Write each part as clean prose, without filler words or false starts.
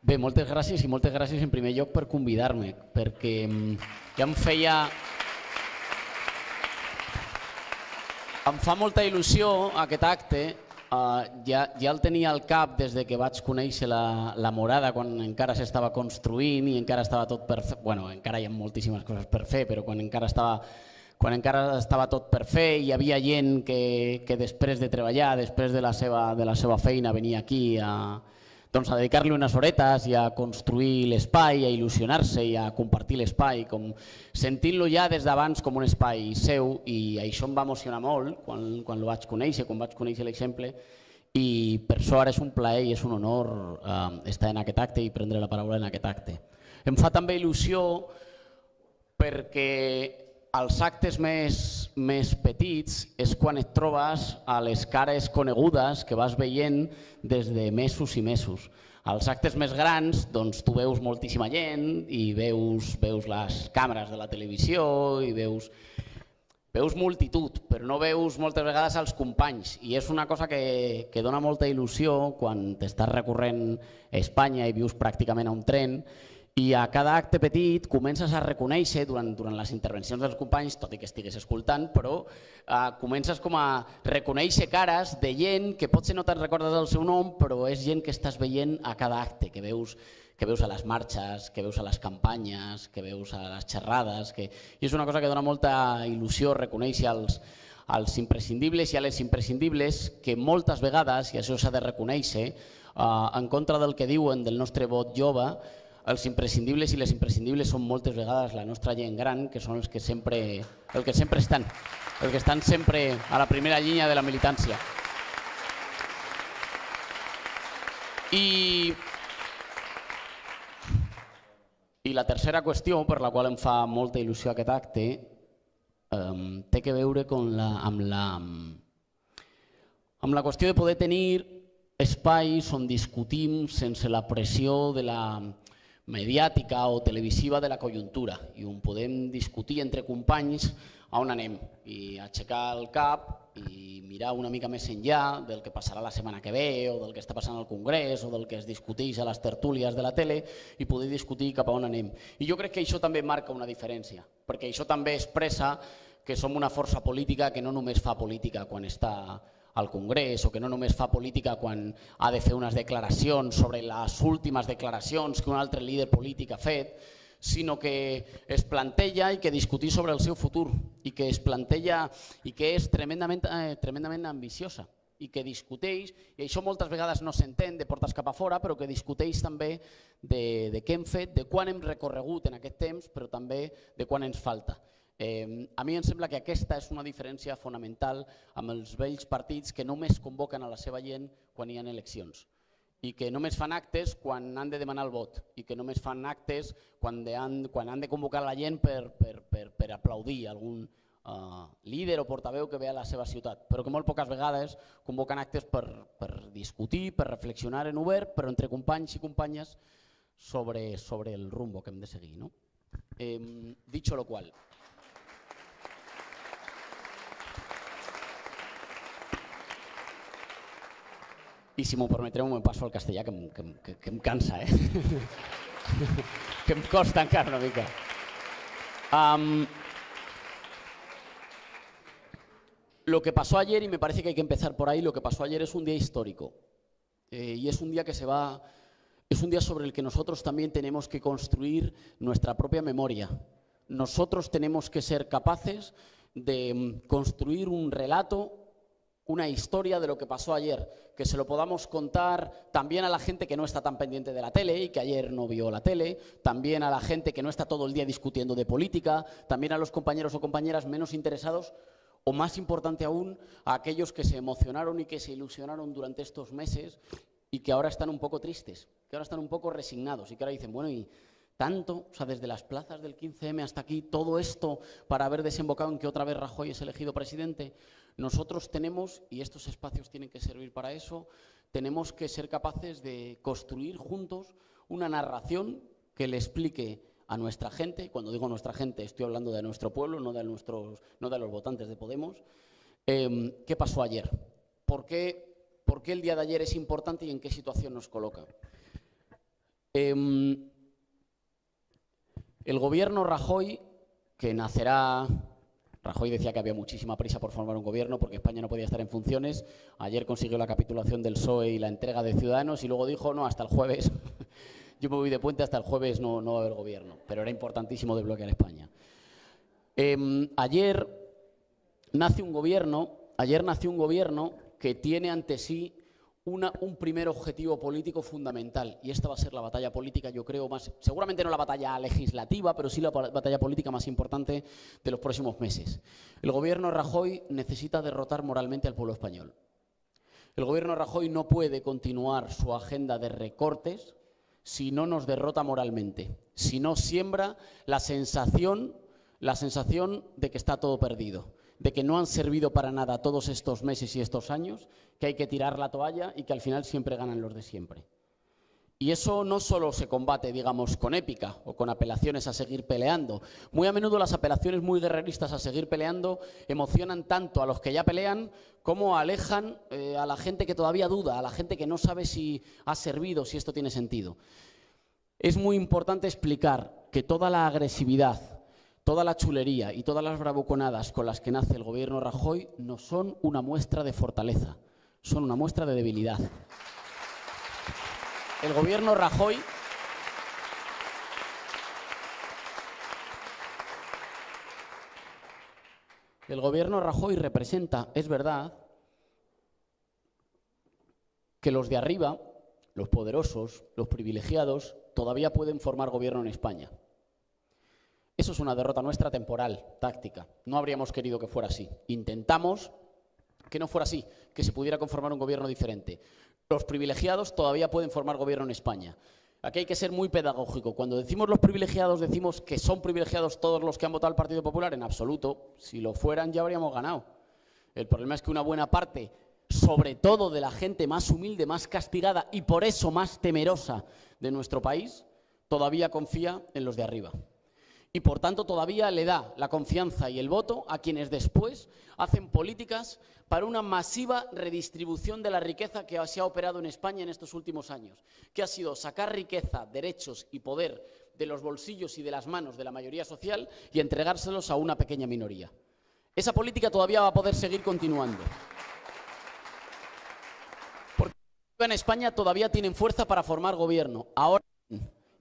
Bé, moltes gràcies i moltes gràcies en primer lloc per convidar-me, perquè ja em fa molta il·lusió aquest acte. Ja el tenia al cap des que vaig conèixer la Morada quan encara s'estava construint i encara estava tot per fer. Bueno, encara hi ha moltíssimes coses per fer, però quan encara estava tot per fer, hi havia gent que després de treballar, després de la seva feina, venia aquí a dedicar-li unes horetes i a construir l'espai, a il·lusionar-se i a compartir l'espai, sentint-lo ja des d'abans com un espai seu, i això em va emocionar molt quan el vaig conèixer, quan vaig conèixer l'exemple, i per això ara és un plaer i és un honor estar en aquest acte i prendre la paraula en aquest acte. Em fa també il·lusió perquè als actes més petits és quan et trobes a les cares conegudes que vas veient des de mesos i mesos. Als actes més grans tu veus moltíssima gent i veus les càmeres de la televisió i veus multitud, però no veus moltes vegades els companys, i és una cosa que dona molta il·lusió quan t'estàs recorrent Espanya i vius pràcticament a un tren. I a cada acte petit comences a reconèixer durant les intervencions dels companys, tot i que estigues escoltant, però comences com a reconèixer cares de gent que potser no te'n recordes del seu nom, però és gent que estàs veient a cada acte, que veus a les marxes, que veus a les campanyes, que veus a les xerrades. I és una cosa que dona molta il·lusió reconèixer als imprescindibles i a les imprescindibles, que moltes vegades, i això s'ha de reconèixer, en contra del que diuen del nostre vot jove, els imprescindibles i les imprescindibles són moltes vegades la nostra gent gran, que són els que sempre estan sempre a la primera línia de la militància. I la tercera qüestió per la qual em fa molta il·lusió aquest acte té que veure amb la qüestió de poder tenir espais on discutim sense la pressió de la mediàtica o televisiva de la conjuntura, i on podem discutir entre companys a on anem i aixecar el cap i mirar una mica més enllà del que passarà la setmana que ve o del que està passant al Congrés o del que es discuteix a les tertúlies de la tele, i poder discutir cap a on anem. I jo crec que això també marca una diferència, perquè això també expressa que som una força política que no només fa política quan està al Congrés, o que no només fa política quan ha de fer unes declaracions sobre les últimes declaracions que un altre líder polític ha fet, sinó que es planteja i que discutir sobre el seu futur, i que es planteja i que és tremendament ambiciosa, i que discuteix, i això moltes vegades no s'entén de portes cap a fora, però que discuteix també de què hem fet, de quan hem recorregut en aquest temps, però també de quan ens falta. A mi em sembla que aquesta és una diferència fonamental amb els vells partits que només convoquen a la seva gent quan hi ha eleccions, i que només fan actes quan han de demanar el vot, i que només fan actes quan han de convocar la gent per aplaudir algun líder o portaveu que ve a la seva ciutat, però que molt poques vegades convoquen actes per discutir, per reflexionar en obert, però entre companys i companyes sobre el rumbo que hem de seguir. Dicho lo cual, i si m'ho permetreu me passo al castellà, que em cansa, que em costa encara una mica. Lo que pasó ayer, y me parece que hay que empezar por ahí, lo que pasó ayer es un día histórico, y es un día es un día sobre el que nosotros también tenemos que construir nuestra propia memoria. Nosotros tenemos que ser capaces de construir un relato, una historia de lo que pasó ayer, que se lo podamos contar también a la gente que no está tan pendiente de la tele y que ayer no vio la tele, también a la gente que no está todo el día discutiendo de política, también a los compañeros o compañeras menos interesados, o más importante aún, a aquellos que se emocionaron y que se ilusionaron durante estos meses y que ahora están un poco tristes, que ahora están un poco resignados y que ahora dicen, bueno, y tanto, o sea, desde las plazas del 15M hasta aquí, todo esto para haber desembocado en que otra vez Rajoy es elegido presidente. Nosotros tenemos, y estos espacios tienen que servir para eso, tenemos que ser capaces de construir juntos una narración que le explique a nuestra gente, cuando digo nuestra gente estoy hablando de nuestro pueblo, no de los votantes de Podemos, qué pasó ayer, por qué el día de ayer es importante y en qué situación nos coloca. El gobierno Rajoy, que nacerá... Rajoy decía que había muchísima prisa por formar un gobierno porque España no podía estar en funciones. Ayer consiguió la capitulación del PSOE y la entrega de Ciudadanos y luego dijo, no, hasta el jueves, yo me voy de puente, hasta el jueves no va a haber gobierno. Pero era importantísimo desbloquear España. Ayer nació un gobierno que tiene ante sí un primer objetivo político fundamental, y esta va a ser la batalla política, yo creo, seguramente no la batalla legislativa, pero sí la batalla política más importante de los próximos meses. El gobierno Rajoy necesita derrotar moralmente al pueblo español. El gobierno Rajoy no puede continuar su agenda de recortes si no nos derrota moralmente, si no siembra la sensación de que está todo perdido, de que no han servido para nada todos estos meses y estos años, que hay que tirar la toalla y que al final siempre ganan los de siempre. Y eso no solo se combate, digamos, con épica o con apelaciones a seguir peleando. Muy a menudo las apelaciones muy guerreristas a seguir peleando emocionan tanto a los que ya pelean como alejan a la gente que todavía duda, a la gente que no sabe si ha servido, si esto tiene sentido. Es muy importante explicar que toda la agresividad, toda la chulería y todas las bravuconadas con las que nace el gobierno Rajoy no son una muestra de fortaleza, son una muestra de debilidad. El gobierno Rajoy representa, es verdad, que los de arriba, los poderosos, los privilegiados, todavía pueden formar gobierno en España. Eso es una derrota nuestra temporal, táctica. No habríamos querido que fuera así. Intentamos que no fuera así, que se pudiera conformar un gobierno diferente. Los privilegiados todavía pueden formar gobierno en España. Aquí hay que ser muy pedagógico. Cuando decimos los privilegiados, decimos que son privilegiados todos los que han votado al Partido Popular. En absoluto. Si lo fueran, ya habríamos ganado. El problema es que una buena parte, sobre todo de la gente más humilde, más castigada y por eso más temerosa de nuestro país, todavía confía en los de arriba. Y por tanto todavía le da la confianza y el voto a quienes después hacen políticas para una masiva redistribución de la riqueza que se ha operado en España en estos últimos años, que ha sido sacar riqueza, derechos y poder de los bolsillos y de las manos de la mayoría social y entregárselos a una pequeña minoría. Esa política todavía va a poder seguir continuando. Porque en España todavía tienen fuerza para formar gobierno. Ahora,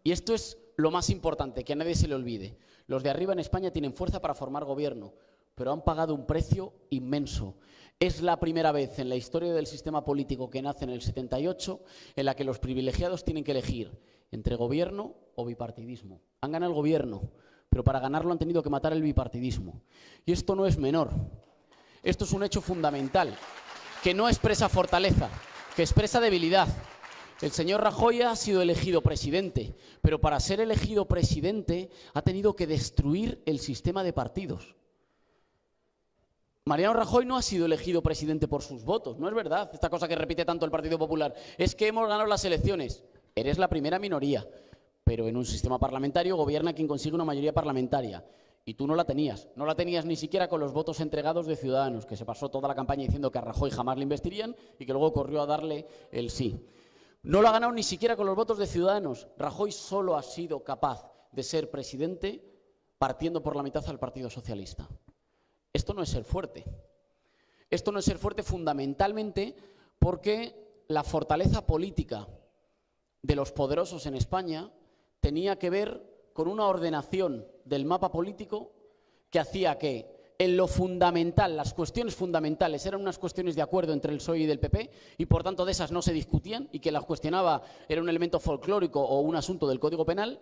y esto es lo más importante, que a nadie se le olvide. Los de arriba en España tienen fuerza para formar gobierno, pero han pagado un precio inmenso. Es la primera vez en la historia del sistema político que nace en el 78 en la que los privilegiados tienen que elegir entre gobierno o bipartidismo. Han ganado el gobierno, pero para ganarlo han tenido que matar el bipartidismo. Y esto no es menor. Esto es un hecho fundamental, que no expresa fortaleza, que expresa debilidad. El señor Rajoy ha sido elegido presidente, pero para ser elegido presidente ha tenido que destruir el sistema de partidos. Mariano Rajoy no ha sido elegido presidente por sus votos, no es verdad, esta cosa que repite tanto el Partido Popular. Es que hemos ganado las elecciones. Eres la primera minoría, pero en un sistema parlamentario gobierna quien consigue una mayoría parlamentaria. Y tú no la tenías ni siquiera con los votos entregados de Ciudadanos, que se pasó toda la campaña diciendo que a Rajoy jamás le investirían y que luego corrió a darle el sí. No lo ha ganado ni siquiera con los votos de Ciudadanos. Rajoy solo ha sido capaz de ser presidente partiendo por la mitad al Partido Socialista. Esto no es ser fuerte. Esto no es ser fuerte fundamentalmente porque la fortaleza política de los poderosos en España tenía que ver con una ordenación del mapa político que hacía que en lo fundamental, las cuestiones fundamentales eran unas cuestiones de acuerdo entre el PSOE y del PP y por tanto de esas no se discutían y que las cuestionaba era un elemento folclórico o un asunto del Código Penal.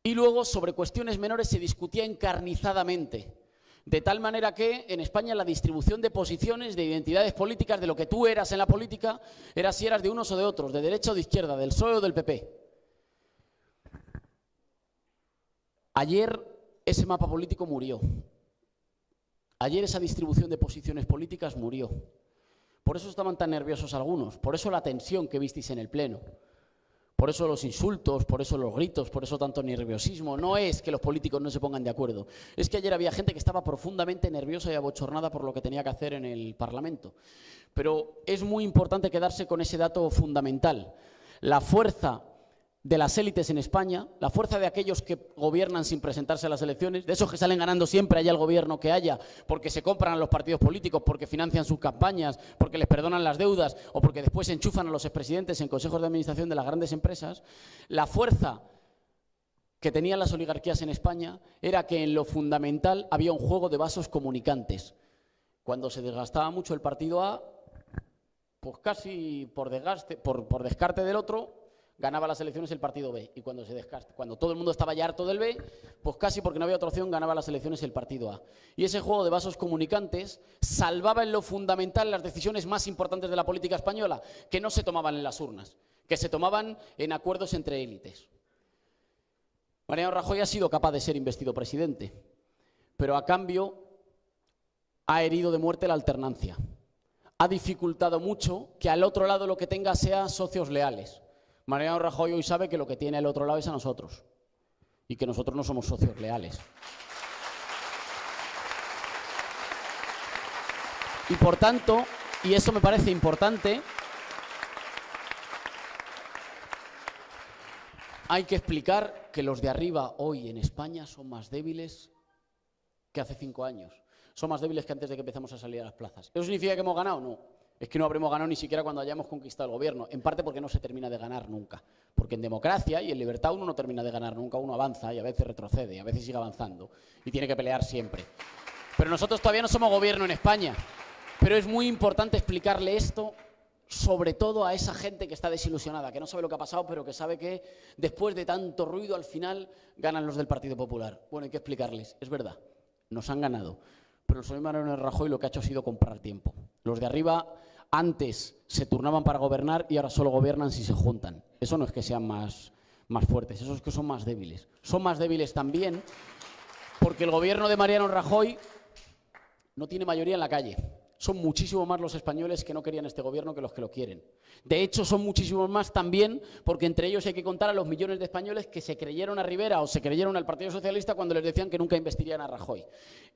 Y luego sobre cuestiones menores se discutía encarnizadamente, de tal manera que en España la distribución de posiciones, de identidades políticas, de lo que tú eras en la política, era si eras de unos o de otros, de derecha o de izquierda, del PSOE o del PP. Ayer ese mapa político murió. Ayer esa distribución de posiciones políticas murió. Por eso estaban tan nerviosos algunos, por eso la tensión que visteis en el Pleno, por eso los insultos, por eso los gritos, por eso tanto nerviosismo. No es que los políticos no se pongan de acuerdo, es que ayer había gente que estaba profundamente nerviosa y abochornada por lo que tenía que hacer en el Parlamento. Pero es muy importante quedarse con ese dato fundamental. La fuerza de las élites en España, la fuerza de aquellos que gobiernan sin presentarse a las elecciones, de esos que salen ganando siempre haya el gobierno que haya, porque se compran a los partidos políticos, porque financian sus campañas, porque les perdonan las deudas o porque después enchufan a los expresidentes en consejos de administración de las grandes empresas, la fuerza que tenían las oligarquías en España era que en lo fundamental había un juego de vasos comunicantes. Cuando se desgastaba mucho el partido A, pues casi por descarte del otro, ganaba las elecciones el partido B. Y cuando todo el mundo estaba ya harto del B, pues casi porque no había otra opción, ganaba las elecciones el partido A. Y ese juego de vasos comunicantes salvaba en lo fundamental las decisiones más importantes de la política española, que no se tomaban en las urnas, que se tomaban en acuerdos entre élites. Mariano Rajoy ha sido capaz de ser investido presidente, pero a cambio ha herido de muerte la alternancia. Ha dificultado mucho que al otro lado lo que tenga sea socios leales. Mariano Rajoy hoy sabe que lo que tiene al otro lado es a nosotros y que nosotros no somos socios leales. Y por tanto, y eso me parece importante, hay que explicar que los de arriba hoy en España son más débiles que hace 5 años. Son más débiles que antes de que empezamos a salir a las plazas. ¿Eso significa que hemos ganado? No. Es que no habremos ganado ni siquiera cuando hayamos conquistado el gobierno. En parte porque no se termina de ganar nunca. Porque en democracia y en libertad uno no termina de ganar nunca. Uno avanza y a veces retrocede, y a veces sigue avanzando. Y tiene que pelear siempre. Pero nosotros todavía no somos gobierno en España. Pero es muy importante explicarle esto, sobre todo a esa gente que está desilusionada, que no sabe lo que ha pasado, pero que sabe que después de tanto ruido al final ganan los del Partido Popular. Bueno, hay que explicarles. Es verdad, nos han ganado. Pero el señor Mariano Rajoy lo que ha hecho ha sido comprar tiempo. Los de arriba antes se turnaban para gobernar y ahora solo gobiernan si se juntan. Eso no es que sean más fuertes, eso es que son más débiles. Son más débiles también porque el gobierno de Mariano Rajoy no tiene mayoría en la calle. Son muchísimo más los españoles que no querían este gobierno que los que lo quieren. De hecho, son muchísimos más también porque entre ellos hay que contar a los millones de españoles que se creyeron a Rivera o se creyeron al Partido Socialista cuando les decían que nunca investirían a Rajoy.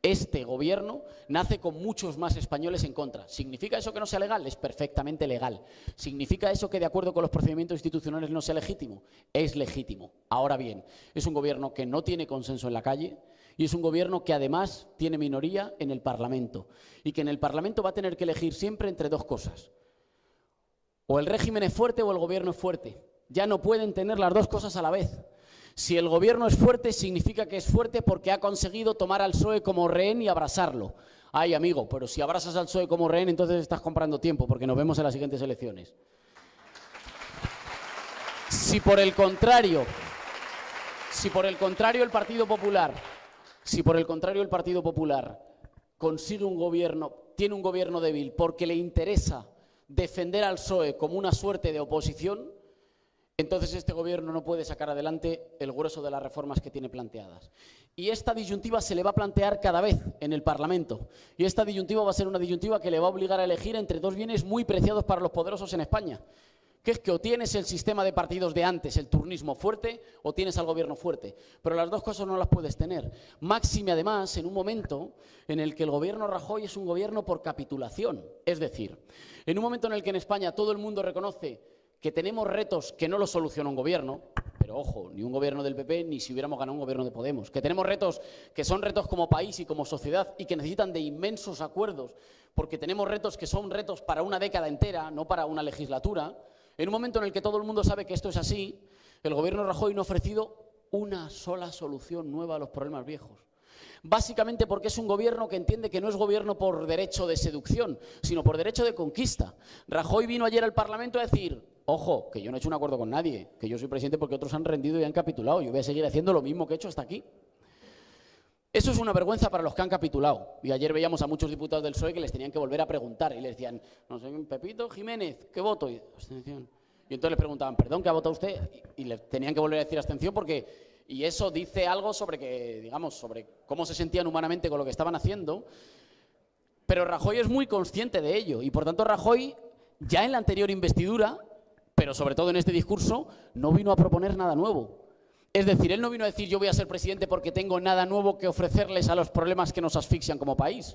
Este gobierno nace con muchos más españoles en contra. ¿Significa eso que no sea legal? Es perfectamente legal. ¿Significa eso que de acuerdo con los procedimientos institucionales no sea legítimo? Es legítimo. Ahora bien, es un gobierno que no tiene consenso en la calle, y es un gobierno que además tiene minoría en el Parlamento y que en el Parlamento va a tener que elegir siempre entre dos cosas. O el régimen es fuerte o el gobierno es fuerte. Ya no pueden tener las dos cosas a la vez. Si el gobierno es fuerte, significa que es fuerte porque ha conseguido tomar al PSOE como rehén y abrasarlo. Ay, amigo, pero si abrazas al PSOE como rehén, entonces estás comprando tiempo porque nos vemos en las siguientes elecciones. Si por el contrario el Partido Popular consigue un gobierno, tiene un gobierno débil porque le interesa defender al PSOE como una suerte de oposición, entonces este gobierno no puede sacar adelante el grueso de las reformas que tiene planteadas. Y esta disyuntiva se le va a plantear cada vez en el Parlamento. Y esta disyuntiva va a ser una disyuntiva que le va a obligar a elegir entre dos bienes muy preciados para los poderosos en España, que es que o tienes el sistema de partidos de antes, el turnismo fuerte, o tienes al gobierno fuerte. Pero las dos cosas no las puedes tener. Máxime, además, en un momento en el que el gobierno Rajoy es un gobierno por capitulación. Es decir, en un momento en el que en España todo el mundo reconoce que tenemos retos que no los soluciona un gobierno, pero ojo, ni un gobierno del PP, ni si hubiéramos ganado un gobierno de Podemos, que tenemos retos que son retos como país y como sociedad y que necesitan de inmensos acuerdos, porque tenemos retos que son retos para una década entera, no para una legislatura. En un momento en el que todo el mundo sabe que esto es así, el gobierno Rajoy no ha ofrecido una sola solución nueva a los problemas viejos. Básicamente porque es un gobierno que entiende que no es gobierno por derecho de seducción, sino por derecho de conquista. Rajoy vino ayer al Parlamento a decir, ojo, que yo no he hecho un acuerdo con nadie, que yo soy presidente porque otros han rendido y han capitulado, yo voy a seguir haciendo lo mismo que he hecho hasta aquí. Eso es una vergüenza para los que han capitulado. Y ayer veíamos a muchos diputados del PSOE que les tenían que volver a preguntar y les decían, no sé, Pepito Jiménez, ¿qué voto? Y abstención. Y entonces les preguntaban, perdón, ¿qué ha votado usted? Y les tenían que volver a decir abstención porque... Y eso dice algo sobre que, digamos, sobre cómo se sentían humanamente con lo que estaban haciendo. Pero Rajoy es muy consciente de ello. Y por tanto Rajoy, ya en la anterior investidura, pero sobre todo en este discurso, no vino a proponer nada nuevo. Es decir, él no vino a decir yo voy a ser presidente porque tengo nada nuevo que ofrecerles a los problemas que nos asfixian como país.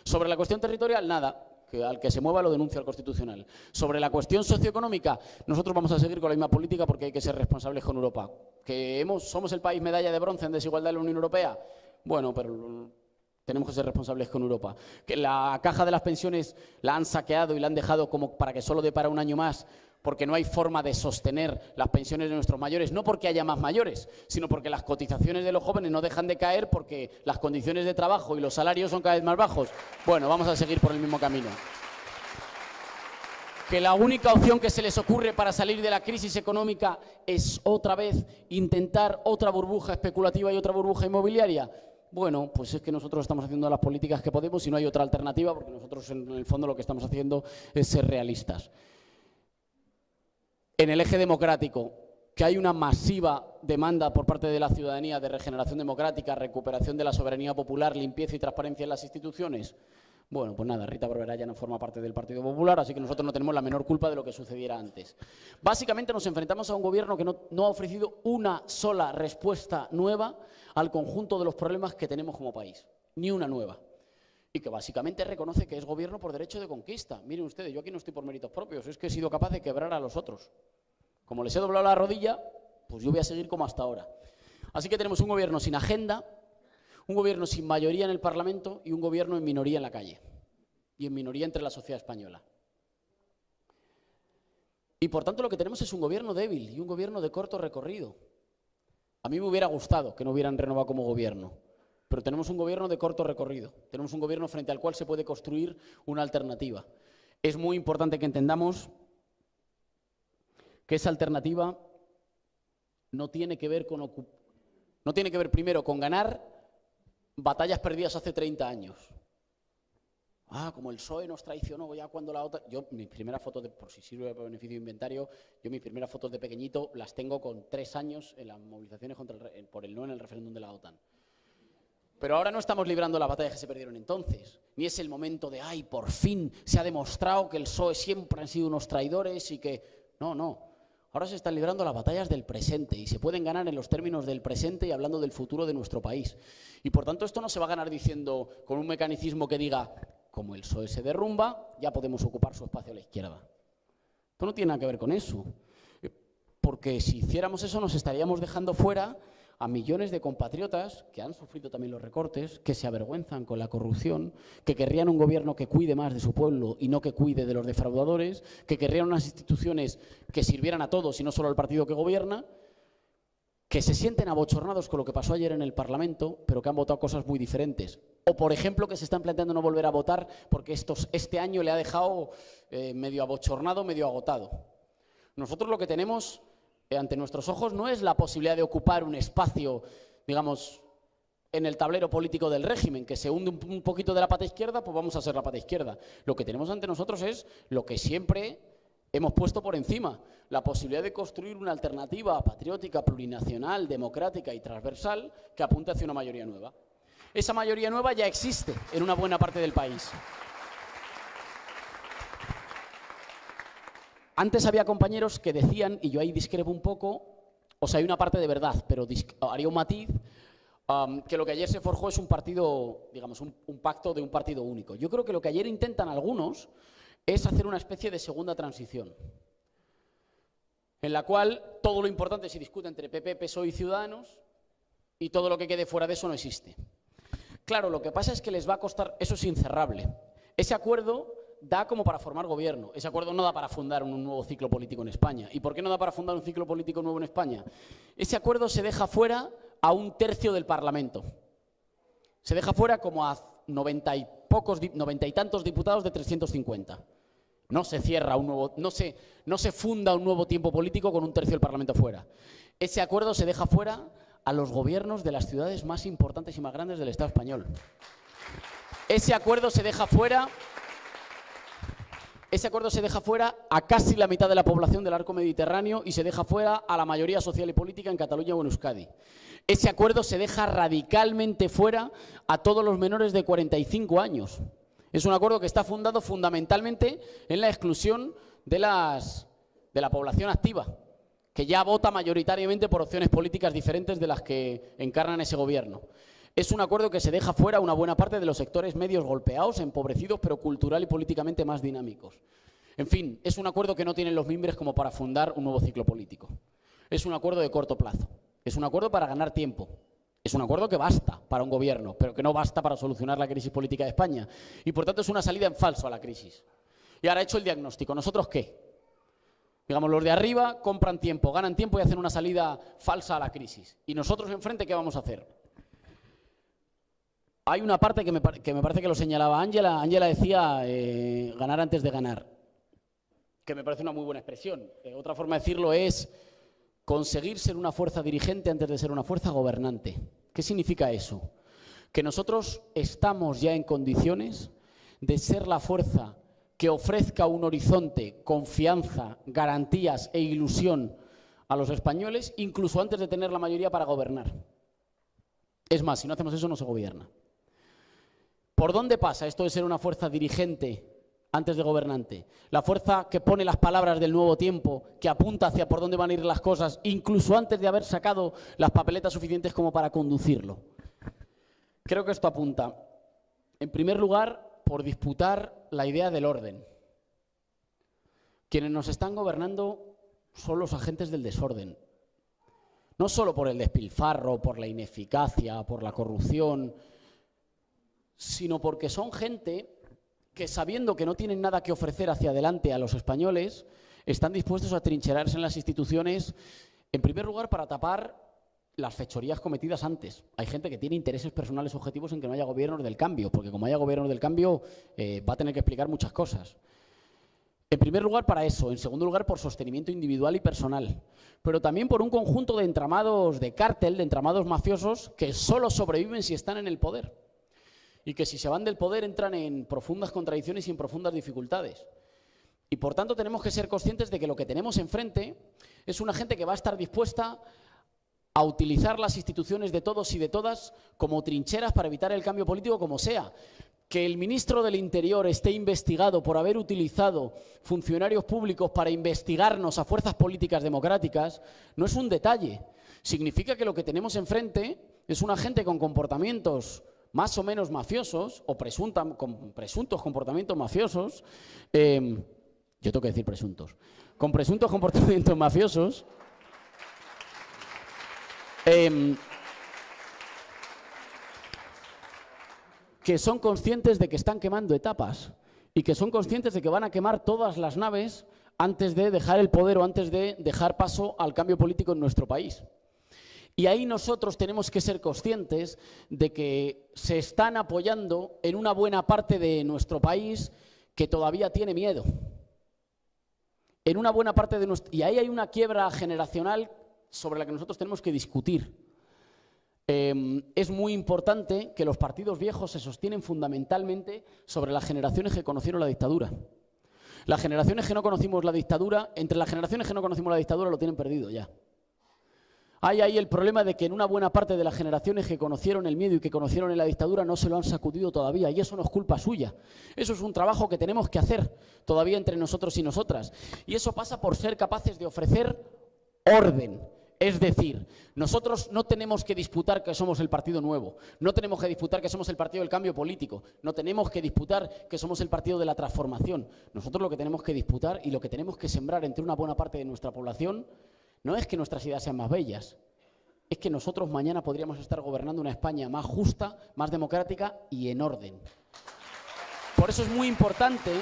Sobre la cuestión territorial, nada. que al que se mueva lo denuncia al Constitucional. Sobre la cuestión socioeconómica, nosotros vamos a seguir con la misma política porque hay que ser responsables con Europa. ¿Que somos el país medalla de bronce en desigualdad de la Unión Europea? Bueno, pero tenemos que ser responsables con Europa. Que la caja de las pensiones la han saqueado y la han dejado como para que solo dé para un año más, porque no hay forma de sostener las pensiones de nuestros mayores, no porque haya más mayores, sino porque las cotizaciones de los jóvenes no dejan de caer porque las condiciones de trabajo y los salarios son cada vez más bajos. Bueno, vamos a seguir por el mismo camino. Que la única opción que se les ocurre para salir de la crisis económica es otra vez intentar otra burbuja especulativa y otra burbuja inmobiliaria. Bueno, pues es que nosotros estamos haciendo las políticas que podemos y no hay otra alternativa, porque nosotros en el fondo lo que estamos haciendo es ser realistas. En el eje democrático, que hay una masiva demanda por parte de la ciudadanía de regeneración democrática, recuperación de la soberanía popular, limpieza y transparencia en las instituciones. Bueno, pues nada, Rita Barberá ya no forma parte del Partido Popular, así que nosotros no tenemos la menor culpa de lo que sucediera antes. Básicamente nos enfrentamos a un gobierno que no ha ofrecido una sola respuesta nueva al conjunto de los problemas que tenemos como país, ni una nueva. Y que básicamente reconoce que es gobierno por derecho de conquista. Miren ustedes, yo aquí no estoy por méritos propios, es que he sido capaz de quebrar a los otros. Como les he doblado la rodilla, pues yo voy a seguir como hasta ahora. Así que tenemos un gobierno sin agenda, un gobierno sin mayoría en el Parlamento y un gobierno en minoría en la calle. Y en minoría entre la sociedad española. Y por tanto lo que tenemos es un gobierno débil y un gobierno de corto recorrido. A mí me hubiera gustado que no hubieran renovado como gobierno, pero tenemos un gobierno de corto recorrido. Tenemos un gobierno frente al cual se puede construir una alternativa. Es muy importante que entendamos que esa alternativa no tiene que ver primero con ganar batallas perdidas hace 30 años. Como el PSOE nos traicionó ya cuando la OTAN... Yo, mis primeras fotos, por si sirve para beneficio de inventario, yo mis primeras fotos de pequeñito las tengo con 3 años en las movilizaciones por el no en el referéndum de la OTAN. Pero ahora no estamos librando las batallas que se perdieron entonces. Ni es el momento de, por fin se ha demostrado que el PSOE siempre han sido unos traidores y que... No. Ahora se están librando las batallas del presente y se pueden ganar en los términos del presente y hablando del futuro de nuestro país. Y por tanto esto no se va a ganar diciendo con un mecanismo que diga, como el PSOE se derrumba, ya podemos ocupar su espacio a la izquierda. Esto no tiene nada que ver con eso. Porque si hiciéramos eso nos estaríamos dejando fuera a millones de compatriotas que han sufrido también los recortes, que se avergüenzan con la corrupción, que querrían un gobierno que cuide más de su pueblo y no que cuide de los defraudadores, que querrían unas instituciones que sirvieran a todos y no solo al partido que gobierna, que se sienten abochornados con lo que pasó ayer en el Parlamento, pero que han votado cosas muy diferentes. O, por ejemplo, que se están planteando no volver a votar porque este año le ha dejado medio abochornado, medio agotado. Nosotros lo que tenemos ante nuestros ojos no es la posibilidad de ocupar un espacio, digamos, en el tablero político del régimen, que se hunde un poquito de la pata izquierda, pues vamos a ser la pata izquierda. Lo que tenemos ante nosotros es lo que siempre hemos puesto por encima, la posibilidad de construir una alternativa patriótica, plurinacional, democrática y transversal que apunte hacia una mayoría nueva. Esa mayoría nueva ya existe en una buena parte del país. Antes había compañeros que decían, y yo ahí discrepo un poco, o sea, hay una parte de verdad, pero haría un matiz, que lo que ayer se forjó es un partido, digamos, un pacto de un partido único. Yo creo que lo que ayer intentan algunos es hacer una especie de segunda transición, en la cual todo lo importante se discute entre PP, PSOE y Ciudadanos, y todo lo que quede fuera de eso no existe. Claro, lo que pasa es que les va a costar, eso es incerrable. Ese acuerdo da como para formar gobierno. Ese acuerdo no da para fundar un nuevo ciclo político en España. ¿Y por qué no da para fundar un ciclo político nuevo en España? Ese acuerdo se deja fuera a 1/3 del Parlamento. Se deja fuera como a 90 y tantos diputados de 350. No se cierra un nuevo, no se funda un nuevo tiempo político con 1/3 del Parlamento fuera. Ese acuerdo se deja fuera a los gobiernos de las ciudades más importantes y más grandes del Estado español. Ese acuerdo se deja fuera a casi la mitad de la población del arco mediterráneo y se deja fuera a la mayoría social y política en Cataluña o en Euskadi. Ese acuerdo se deja radicalmente fuera a todos los menores de 45 años. Es un acuerdo que está fundado fundamentalmente en la exclusión de la población activa, que ya vota mayoritariamente por opciones políticas diferentes de las que encarnan ese gobierno. Es un acuerdo que se deja fuera una buena parte de los sectores medios golpeados, empobrecidos, pero cultural y políticamente más dinámicos. En fin, es un acuerdo que no tiene los mimbres como para fundar un nuevo ciclo político. Es un acuerdo de corto plazo. Es un acuerdo para ganar tiempo. Es un acuerdo que basta para un gobierno, pero que no basta para solucionar la crisis política de España. Y por tanto es una salida en falso a la crisis. Y ahora hecho el diagnóstico, ¿nosotros qué? Digamos, los de arriba compran tiempo, ganan tiempo y hacen una salida falsa a la crisis. ¿Y nosotros enfrente qué vamos a hacer? Hay una parte que me parece que lo señalaba Ángela. Ángela decía ganar antes de ganar, que me parece una muy buena expresión. Otra forma de decirlo es conseguir ser una fuerza dirigente antes de ser una fuerza gobernante. ¿Qué significa eso? Que nosotros estamos ya en condiciones de ser la fuerza que ofrezca un horizonte, confianza, garantías e ilusión a los españoles, incluso antes de tener la mayoría para gobernar. Es más, si no hacemos eso no se gobierna. ¿Por dónde pasa esto de ser una fuerza dirigente antes de gobernante? La fuerza que pone las palabras del nuevo tiempo, que apunta hacia por dónde van a ir las cosas, incluso antes de haber sacado las papeletas suficientes como para conducirlo. Creo que esto apunta, en primer lugar, por disputar la idea del orden. Quienes nos están gobernando son los agentes del desorden. No solo por el despilfarro, por la ineficacia, por la corrupción, sino porque son gente que, sabiendo que no tienen nada que ofrecer hacia adelante a los españoles, están dispuestos a trincherarse en las instituciones, en primer lugar, para tapar las fechorías cometidas antes. Hay gente que tiene intereses personales objetivos en que no haya gobiernos del cambio, porque como haya gobiernos del cambio va a tener que explicar muchas cosas. En primer lugar para eso, en segundo lugar por sostenimiento individual y personal, pero también por un conjunto de entramados de cártel, de entramados mafiosos que solo sobreviven si están en el poder y que si se van del poder entran en profundas contradicciones y en profundas dificultades. Y por tanto tenemos que ser conscientes de que lo que tenemos enfrente es una gente que va a estar dispuesta a utilizar las instituciones de todos y de todas como trincheras para evitar el cambio político como sea. Que el ministro del Interior esté investigado por haber utilizado funcionarios públicos para investigarnos a fuerzas políticas democráticas no es un detalle. Significa que lo que tenemos enfrente es una gente con comportamientos más o menos mafiosos o con presuntos comportamientos mafiosos. Yo tengo que decir presuntos. Con presuntos comportamientos mafiosos. Que son conscientes de que están quemando etapas y que son conscientes de que van a quemar todas las naves antes de dejar el poder o antes de dejar paso al cambio político en nuestro país. Y ahí nosotros tenemos que ser conscientes de que se están apoyando en una buena parte de nuestro país que todavía tiene miedo. En una buena parte de nuestro... Y ahí hay una quiebra generacional sobre la que nosotros tenemos que discutir. Es muy importante que los partidos viejos se sostienen fundamentalmente sobre las generaciones que conocieron la dictadura. Las generaciones que no conocimos la dictadura, entre las generaciones que no conocimos la dictadura lo tienen perdido ya. Hay ahí el problema de que en una buena parte de las generaciones que conocieron el miedo y que conocieron en la dictadura no se lo han sacudido todavía, y eso no es culpa suya. Eso es un trabajo que tenemos que hacer todavía entre nosotros y nosotras. Y eso pasa por ser capaces de ofrecer orden. Es decir, nosotros no tenemos que disputar que somos el partido nuevo, no tenemos que disputar que somos el partido del cambio político, no tenemos que disputar que somos el partido de la transformación. Nosotros lo que tenemos que disputar y lo que tenemos que sembrar entre una buena parte de nuestra población no es que nuestras ideas sean más bellas, es que nosotros mañana podríamos estar gobernando una España más justa, más democrática y en orden. Por eso es muy importante...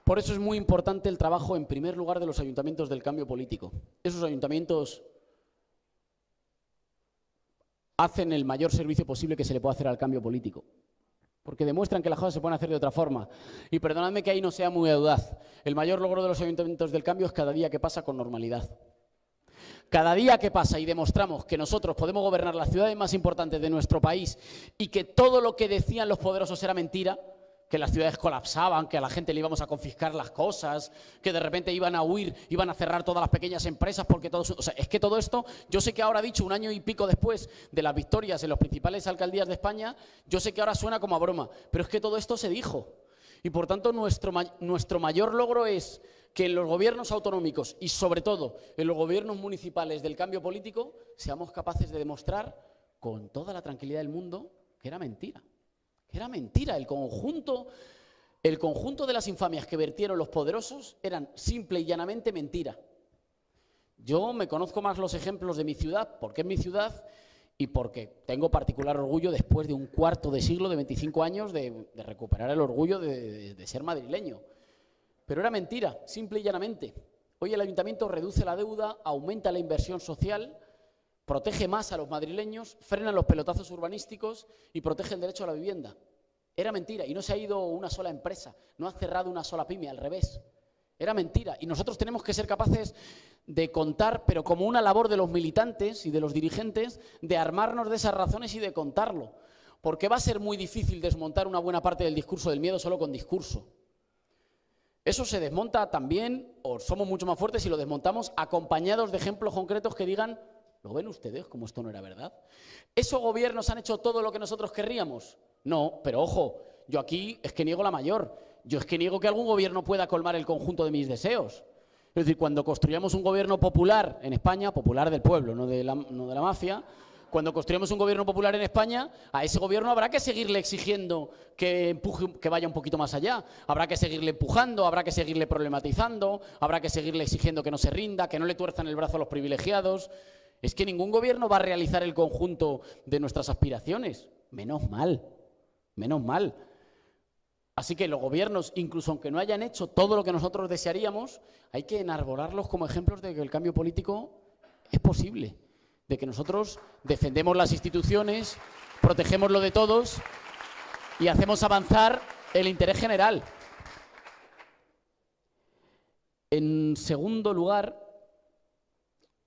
Por eso es muy importante el trabajo, en primer lugar, de los ayuntamientos del cambio político. Esos ayuntamientos hacen el mayor servicio posible que se le puede hacer al cambio político, porque demuestran que las cosas se pueden hacer de otra forma. Y perdonadme que ahí no sea muy audaz, el mayor logro de los ayuntamientos del cambio es cada día que pasa con normalidad. Cada día que pasa y demostramos que nosotros podemos gobernar las ciudades más importantes de nuestro país y que todo lo que decían los poderosos era mentira, que las ciudades colapsaban, que a la gente le íbamos a confiscar las cosas, que de repente iban a huir, iban a cerrar todas las pequeñas empresas porque todo... O sea, es que todo esto, yo sé que ahora dicho un año y pico después de las victorias en las principales alcaldías de España, yo sé que ahora suena como a broma, pero es que todo esto se dijo. Y por tanto nuestro mayor logro es que en los gobiernos autonómicos y sobre todo en los gobiernos municipales del cambio político seamos capaces de demostrar con toda la tranquilidad del mundo que era mentira. Que era mentira. El conjunto de las infamias que vertieron los poderosos eran simple y llanamente mentira. Yo me conozco más los ejemplos de mi ciudad, porque es mi ciudad y porque tengo particular orgullo después de un cuarto de siglo, de 25 años, de recuperar el orgullo de ser madrileño. Pero era mentira, simple y llanamente. Hoy el ayuntamiento reduce la deuda, aumenta la inversión social, protege más a los madrileños, frena los pelotazos urbanísticos y protege el derecho a la vivienda. Era mentira y no se ha ido una sola empresa, no ha cerrado una sola pyme, al revés. Era mentira y nosotros tenemos que ser capaces de contar, pero como una labor de los militantes y de los dirigentes, de armarnos de esas razones y de contarlo. Porque va a ser muy difícil desmontar una buena parte del discurso del miedo solo con discurso. Eso se desmonta también, o somos mucho más fuertes si lo desmontamos acompañados de ejemplos concretos que digan, ¿lo ven ustedes como esto no era verdad? ¿Esos gobiernos han hecho todo lo que nosotros querríamos? No, pero ojo, yo aquí es que niego la mayor. Yo es que niego que algún gobierno pueda colmar el conjunto de mis deseos. Es decir, cuando construyamos un gobierno popular en España, popular del pueblo, no de la mafia, cuando construyamos un gobierno popular en España, a ese gobierno habrá que seguirle exigiendo que empuje, que vaya un poquito más allá. Habrá que seguirle empujando, habrá que seguirle problematizando, habrá que seguirle exigiendo que no se rinda, que no le tuerzan el brazo a los privilegiados. Es que ningún gobierno va a realizar el conjunto de nuestras aspiraciones. Menos mal, menos mal. Así que los gobiernos, incluso aunque no hayan hecho todo lo que nosotros desearíamos, hay que enarbolarlos como ejemplos de que el cambio político es posible, de que nosotros defendemos las instituciones, protegemos lo de todos y hacemos avanzar el interés general. En segundo lugar,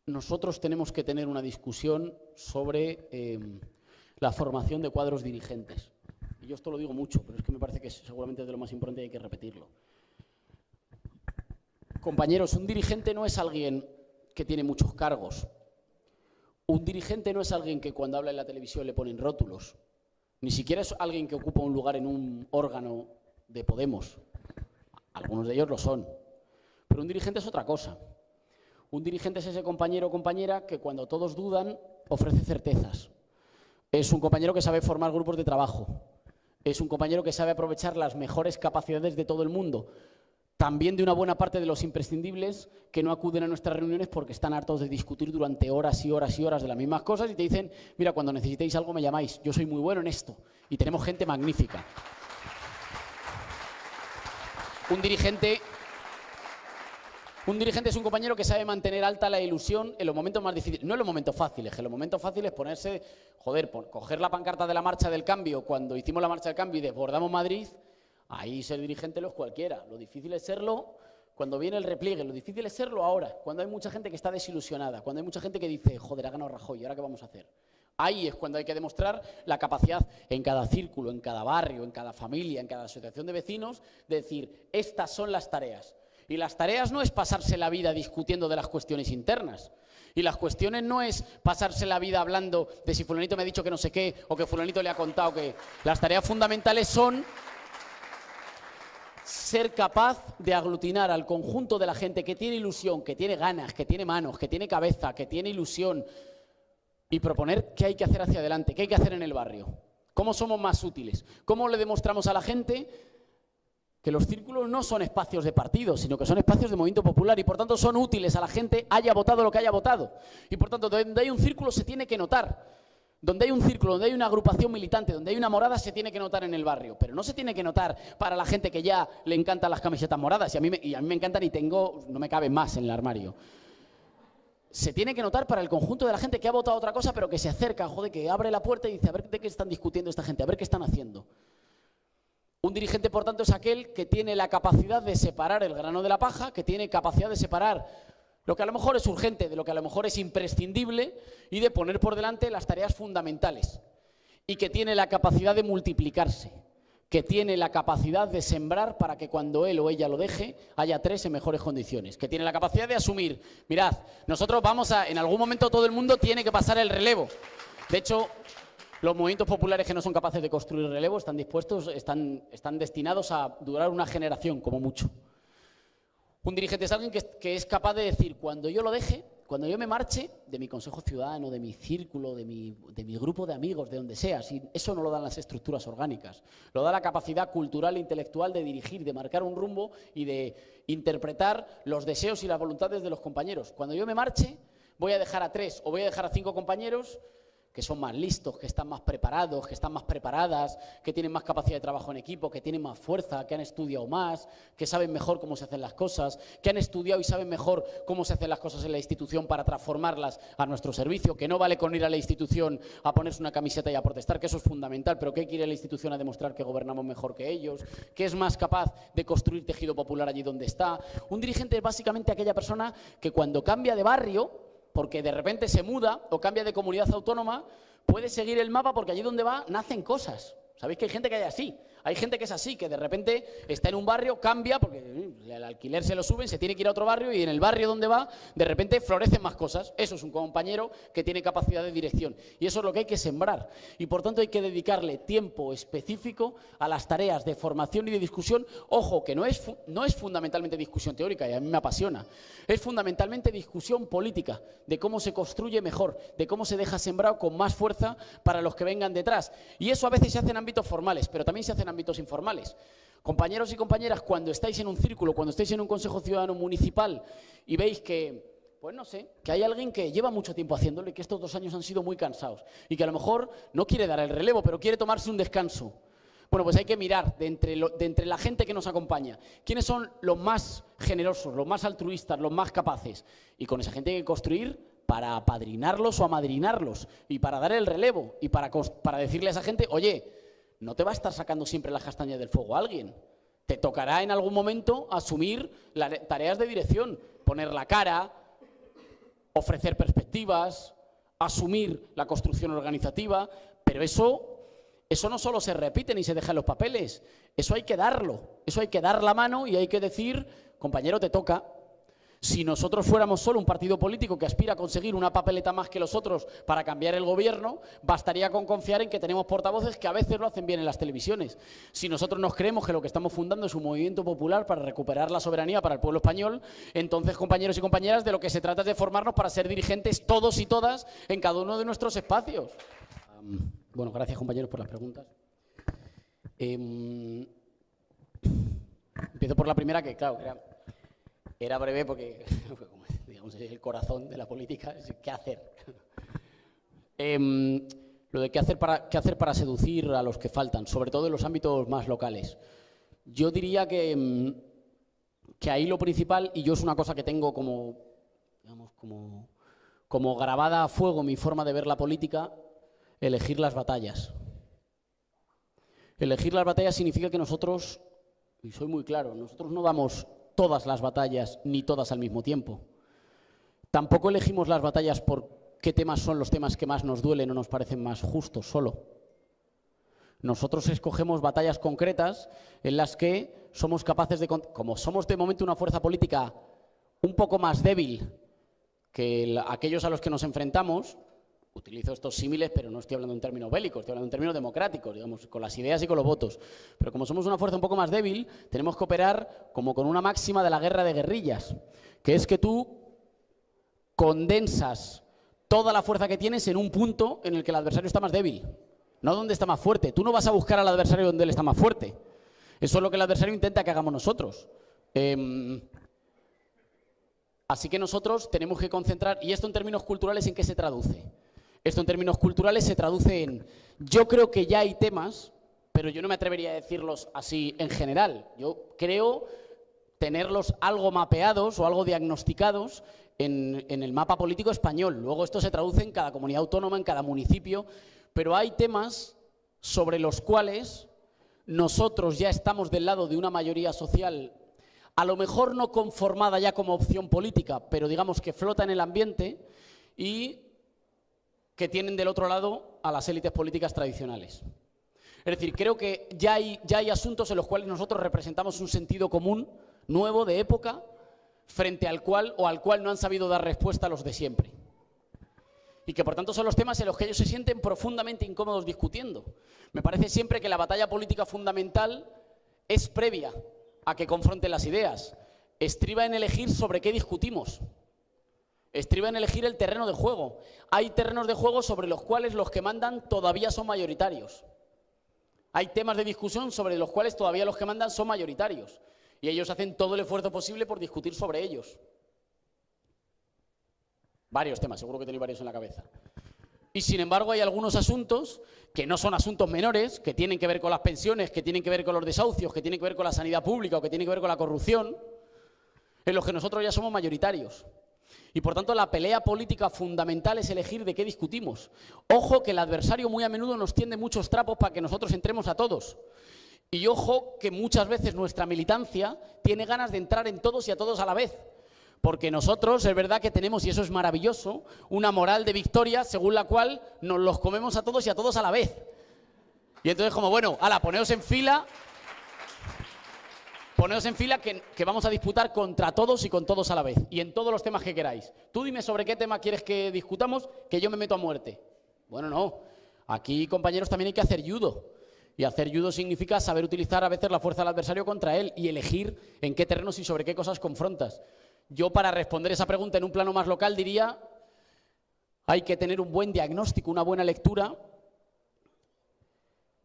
nosotros tenemos que tener una discusión sobre la formación de cuadros dirigentes. Y yo esto lo digo mucho, pero es que me parece que seguramente es de lo más importante y hay que repetirlo. Compañeros, un dirigente no es alguien que tiene muchos cargos. Un dirigente no es alguien que cuando habla en la televisión le ponen rótulos. Ni siquiera es alguien que ocupa un lugar en un órgano de Podemos. Algunos de ellos lo son. Pero un dirigente es otra cosa. Un dirigente es ese compañero o compañera que cuando todos dudan ofrece certezas. Es un compañero que sabe formar grupos de trabajo. Es un compañero que sabe aprovechar las mejores capacidades de todo el mundo. También de una buena parte de los imprescindibles que no acuden a nuestras reuniones porque están hartos de discutir durante horas y horas y horas de las mismas cosas y te dicen, mira, cuando necesitéis algo me llamáis, yo soy muy bueno en esto. Y tenemos gente magnífica. Un dirigente es un compañero que sabe mantener alta la ilusión en los momentos más difíciles. No en los momentos fáciles, que en los momentos fáciles ponerse, coger la pancarta de la Marcha del Cambio cuando hicimos la Marcha del Cambio y desbordamos Madrid. Ahí ser dirigente lo es cualquiera. Lo difícil es serlo cuando viene el repliegue. Lo difícil es serlo ahora, cuando hay mucha gente que está desilusionada, cuando hay mucha gente que dice, joder, ha ganado Rajoy, ¿y ahora qué vamos a hacer? Ahí es cuando hay que demostrar la capacidad en cada círculo, en cada barrio, en cada familia, en cada asociación de vecinos, de decir, estas son las tareas. Y las tareas no es pasarse la vida discutiendo de las cuestiones internas. Y las cuestiones no es pasarse la vida hablando de si fulanito me ha dicho que no sé qué o que fulanito le ha contado que... Las tareas fundamentales son ser capaz de aglutinar al conjunto de la gente que tiene ilusión, que tiene ganas, que tiene manos, que tiene cabeza, que tiene ilusión y proponer qué hay que hacer hacia adelante, qué hay que hacer en el barrio, cómo somos más útiles, cómo le demostramos a la gente que los círculos no son espacios de partido, sino que son espacios de movimiento popular y por tanto son útiles a la gente haya votado lo que haya votado. Y por tanto, donde hay un círculo se tiene que notar. Donde hay un círculo, donde hay una agrupación militante, donde hay una morada, se tiene que notar en el barrio. Pero no se tiene que notar para la gente que ya le encantan las camisetas moradas. Y a mí me encantan y no me caben más en el armario. Se tiene que notar para el conjunto de la gente que ha votado otra cosa, pero que se acerca, joder, que abre la puerta y dice, a ver de qué están discutiendo esta gente, a ver qué están haciendo. Un dirigente, por tanto, es aquel que tiene la capacidad de separar el grano de la paja, que tiene capacidad de separar lo que a lo mejor es urgente de lo que a lo mejor es imprescindible y de poner por delante las tareas fundamentales. Y que tiene la capacidad de multiplicarse, que tiene la capacidad de sembrar para que cuando él o ella lo deje, haya tres en mejores condiciones. Que tiene la capacidad de asumir, mirad, nosotros en algún momento todo el mundo tiene que pasar el relevo. De hecho, Los movimientos populares que no son capaces de construir relevo están destinados a durar una generación, como mucho. Un dirigente es alguien que es capaz de decir, cuando yo lo deje, cuando yo me marche de mi consejo ciudadano, de mi círculo, de mi grupo de amigos, de donde sea, eso no lo dan las estructuras orgánicas, lo da la capacidad cultural e intelectual de dirigir, de marcar un rumbo y de interpretar los deseos y las voluntades de los compañeros. Cuando yo me marche, voy a dejar a 3 o voy a dejar a 5 compañeros que son más listos, que están más preparados, que están más preparadas, que tienen más capacidad de trabajo en equipo, que tienen más fuerza, que han estudiado más, que saben mejor cómo se hacen las cosas, que han estudiado y saben mejor cómo se hacen las cosas en la institución para transformarlas a nuestro servicio, que no vale con ir a la institución a ponerse una camiseta y a protestar, que eso es fundamental, pero que hay que ir a la institución a demostrar que gobernamos mejor que ellos, que es más capaz de construir tejido popular allí donde está. Un dirigente es básicamente aquella persona que cuando cambia de barrio, porque de repente se muda o cambia de comunidad autónoma, puede seguir el mapa porque allí donde va nacen cosas. ¿Sabéis que hay gente que hay así? Hay gente que es así, que de repente está en un barrio, cambia, porque el alquiler se lo suben, se tiene que ir a otro barrio y en el barrio donde va, de repente florecen más cosas. Eso es un compañero que tiene capacidad de dirección. Y eso es lo que hay que sembrar. Y por tanto hay que dedicarle tiempo específico a las tareas de formación y de discusión. Ojo, que no es fundamentalmente discusión teórica, y a mí me apasiona. Es fundamentalmente discusión política, de cómo se construye mejor, de cómo se deja sembrado con más fuerza para los que vengan detrás. Y eso a veces se hace en ámbitos formales, pero también se hace en ámbitos informales. Compañeros y compañeras, cuando estáis en un círculo, cuando estáis en un consejo ciudadano municipal y veis que, pues no sé, que hay alguien que lleva mucho tiempo haciéndolo y que estos 2 años han sido muy cansados y que a lo mejor no quiere dar el relevo, pero quiere tomarse un descanso. Bueno, pues hay que mirar de entre la gente que nos acompaña, quiénes son los más generosos, los más altruistas, los más capaces. Y con esa gente hay que construir para apadrinarlos o amadrinarlos y para dar el relevo y para decirle a esa gente, oye, no te va a estar sacando siempre las castañas del fuego a alguien. Te tocará en algún momento asumir tareas de dirección, poner la cara, ofrecer perspectivas, asumir la construcción organizativa, pero eso no solo se repite ni se deja en los papeles, eso hay que darlo, eso hay que dar la mano y hay que decir, compañero, te toca. Si nosotros fuéramos solo un partido político que aspira a conseguir una papeleta más que los otros para cambiar el gobierno, bastaría con confiar en que tenemos portavoces que a veces lo hacen bien en las televisiones. Si nosotros nos creemos que lo que estamos fundando es un movimiento popular para recuperar la soberanía para el pueblo español, entonces, compañeros y compañeras, de lo que se trata es de formarnos para ser dirigentes todos y todas en cada uno de nuestros espacios. Bueno, gracias, compañeros, por las preguntas. Empiezo por la primera, que claro, era breve porque, digamos, es el corazón de la política, es qué hacer. Lo de qué hacer para seducir a los que faltan, sobre todo en los ámbitos más locales. Yo diría que ahí lo principal, y yo es una cosa que tengo como grabada a fuego mi forma de ver la política, elegir las batallas. Elegir las batallas significa que nosotros, y soy muy claro, nosotros no damos todas las batallas ni todas al mismo tiempo. Tampoco elegimos las batallas por qué temas son los temas que más nos duelen o nos parecen más justos solo. Nosotros escogemos batallas concretas en las que somos capaces de, como somos de momento una fuerza política un poco más débil que aquellos a los que nos enfrentamos, utilizo estos símiles, pero no estoy hablando en términos bélicos, estoy hablando en términos democráticos, digamos, con las ideas y con los votos. Pero como somos una fuerza un poco más débil, tenemos que operar como con una máxima de la guerra de guerrillas, que es que tú condensas toda la fuerza que tienes en un punto en el que el adversario está más débil, no donde está más fuerte. Tú no vas a buscar al adversario donde él está más fuerte. Eso es lo que el adversario intenta que hagamos nosotros. Así que nosotros tenemos que concentrar, y esto en términos culturales, ¿en qué se traduce? Esto en términos culturales se traduce en, yo creo que ya hay temas, pero yo no me atrevería a decirlos así en general. Yo creo tenerlos algo mapeados o algo diagnosticados en el mapa político español. Luego esto se traduce en cada comunidad autónoma, en cada municipio, pero hay temas sobre los cuales nosotros ya estamos del lado de una mayoría social, a lo mejor no conformada ya como opción política, pero digamos que flota en el ambiente y que tienen del otro lado a las élites políticas tradicionales. Es decir, creo que ya hay asuntos en los cuales nosotros representamos un sentido común nuevo, de época, frente al cual no han sabido dar respuesta a los de siempre. y que por tanto son los temas en los que ellos se sienten profundamente incómodos discutiendo. Me parece siempre que la batalla política fundamental es previa a que confronten las ideas. Estriba en elegir sobre qué discutimos. Estriba en elegir el terreno de juego. Hay terrenos de juego sobre los cuales los que mandan todavía son mayoritarios. Hay temas de discusión sobre los cuales todavía los que mandan son mayoritarios. Y ellos hacen todo el esfuerzo posible por discutir sobre ellos. Varios temas, seguro que tenéis varios en la cabeza. Y sin embargo hay algunos asuntos que no son asuntos menores, que tienen que ver con las pensiones, que tienen que ver con los desahucios, que tienen que ver con la sanidad pública o que tienen que ver con la corrupción, en los que nosotros ya somos mayoritarios. Y por tanto la pelea política fundamental es elegir de qué discutimos. Ojo que el adversario muy a menudo nos tiende muchos trapos para que nosotros entremos a todos. Y ojo que muchas veces nuestra militancia tiene ganas de entrar en todos y a todos a la vez. Porque nosotros, es verdad que tenemos, y eso es maravilloso, una moral de victoria según la cual nos los comemos a todos y a todos a la vez. Y entonces como, bueno, ala, poneos en fila que vamos a disputar contra todos y con todos a la vez. Y en todos los temas que queráis. Tú dime sobre qué tema quieres que discutamos, que yo me meto a muerte. Bueno, no. Aquí, compañeros, también hay que hacer judo. Y hacer judo significa saber utilizar a veces la fuerza del adversario contra él y elegir en qué terrenos y sobre qué cosas confrontas. Yo, para responder esa pregunta en un plano más local, diría: hay que tener un buen diagnóstico, una buena lectura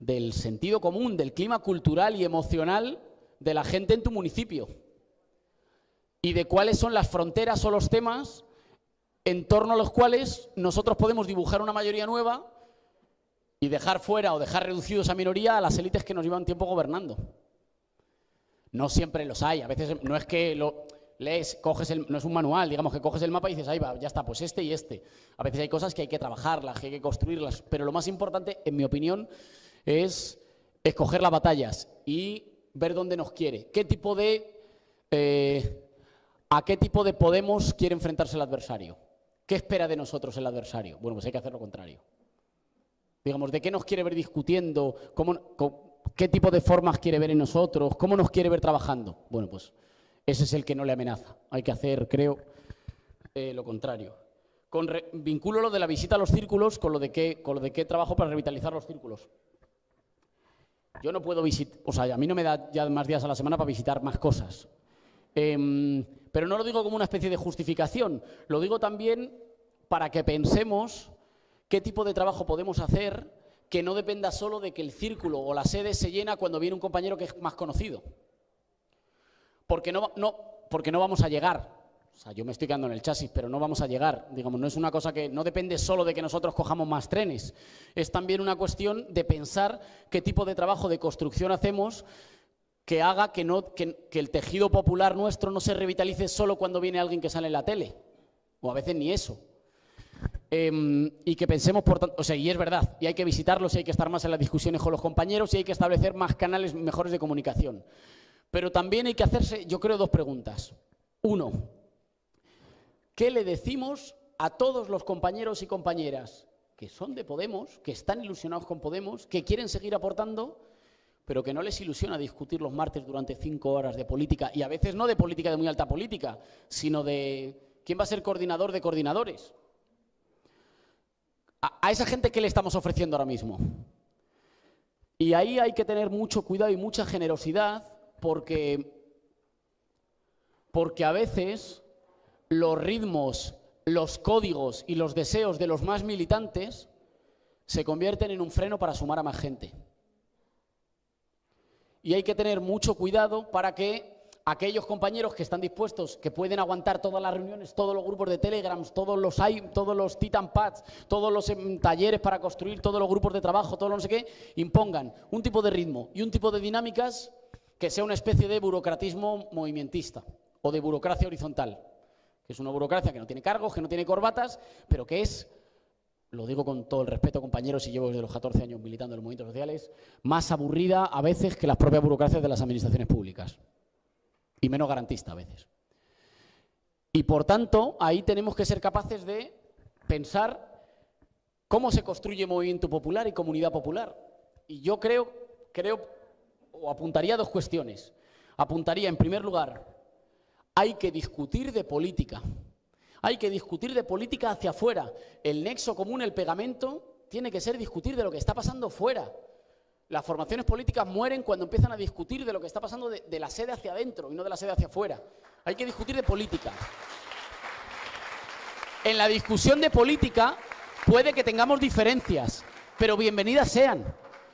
del sentido común, del clima cultural y emocional de la gente en tu municipio y de cuáles son las fronteras o los temas en torno a los cuales nosotros podemos dibujar una mayoría nueva y dejar fuera o dejar reducidos a minoría a las élites que nos llevan tiempo gobernando. No siempre los hay, a veces no es que lo lees, no es un manual, digamos que coges el mapa y dices, ahí va, ya está, pues este y este. A veces hay cosas que hay que trabajarlas, que hay que construirlas, pero lo más importante, en mi opinión, es escoger las batallas y ver dónde nos quiere, a qué tipo de Podemos quiere enfrentarse el adversario. ¿Qué espera de nosotros el adversario? Bueno, pues hay que hacer lo contrario. Digamos, ¿de qué nos quiere ver discutiendo? ¿Qué tipo de formas quiere ver en nosotros? ¿Cómo nos quiere ver trabajando? Bueno, pues ese es el que no le amenaza. Hay que hacer, creo, lo contrario. Vinculo lo de la visita a los círculos con lo de qué trabajo para revitalizar los círculos. Yo no puedo visitar, o sea, a mí no me da ya más días a la semana para visitar más cosas. Pero no lo digo como una especie de justificación, lo digo también para que pensemos qué tipo de trabajo podemos hacer que no dependa solo de que el círculo o la sede se llena cuando viene un compañero que es más conocido. Porque no vamos a llegar. O sea, yo me estoy quedando en el chasis, pero no vamos a llegar. Digamos, no es una cosa que no depende solo de que nosotros cojamos más trenes. Es también una cuestión de pensar qué tipo de trabajo de construcción hacemos que haga que el tejido popular nuestro no se revitalice solo cuando viene alguien que sale en la tele. O a veces ni eso. Y que pensemos, por tanto, o sea, y es verdad, y hay que visitarlos, y hay que estar más en las discusiones con los compañeros, y hay que establecer más canales mejores de comunicación. Pero también hay que hacerse, yo creo, dos preguntas. Uno, ¿qué le decimos a todos los compañeros y compañeras que son de Podemos, que están ilusionados con Podemos, que quieren seguir aportando, pero que no les ilusiona discutir los martes durante 5 horas de política, y a veces no de política de muy alta política, sino de quién va a ser coordinador de coordinadores? A esa gente, ¿qué le estamos ofreciendo ahora mismo? Y ahí hay que tener mucho cuidado y mucha generosidad porque a veces los ritmos, los códigos y los deseos de los más militantes se convierten en un freno para sumar a más gente. Y hay que tener mucho cuidado para que aquellos compañeros que están dispuestos, que pueden aguantar todas las reuniones, todos los grupos de Telegrams, todos los Titan Pads, todos los talleres para construir, todos los grupos de trabajo, todo lo no sé qué, impongan un tipo de ritmo y un tipo de dinámicas que sea una especie de burocratismo movimentista o de burocracia horizontal, que es una burocracia que no tiene cargos, que no tiene corbatas, pero que es, lo digo con todo el respeto, compañeros, y llevo desde los 14 años militando en los movimientos sociales, más aburrida a veces que las propias burocracias de las administraciones públicas. Y menos garantista a veces. Y por tanto, ahí tenemos que ser capaces de pensar cómo se construye movimiento popular y comunidad popular. Y yo creo, o apuntaría a dos cuestiones. Apuntaría, en primer lugar, hay que discutir de política. Hay que discutir de política hacia afuera. El nexo común, el pegamento, tiene que ser discutir de lo que está pasando fuera. Las formaciones políticas mueren cuando empiezan a discutir de lo que está pasando de la sede hacia adentro y no de la sede hacia afuera. Hay que discutir de política. En la discusión de política puede que tengamos diferencias, pero bienvenidas sean.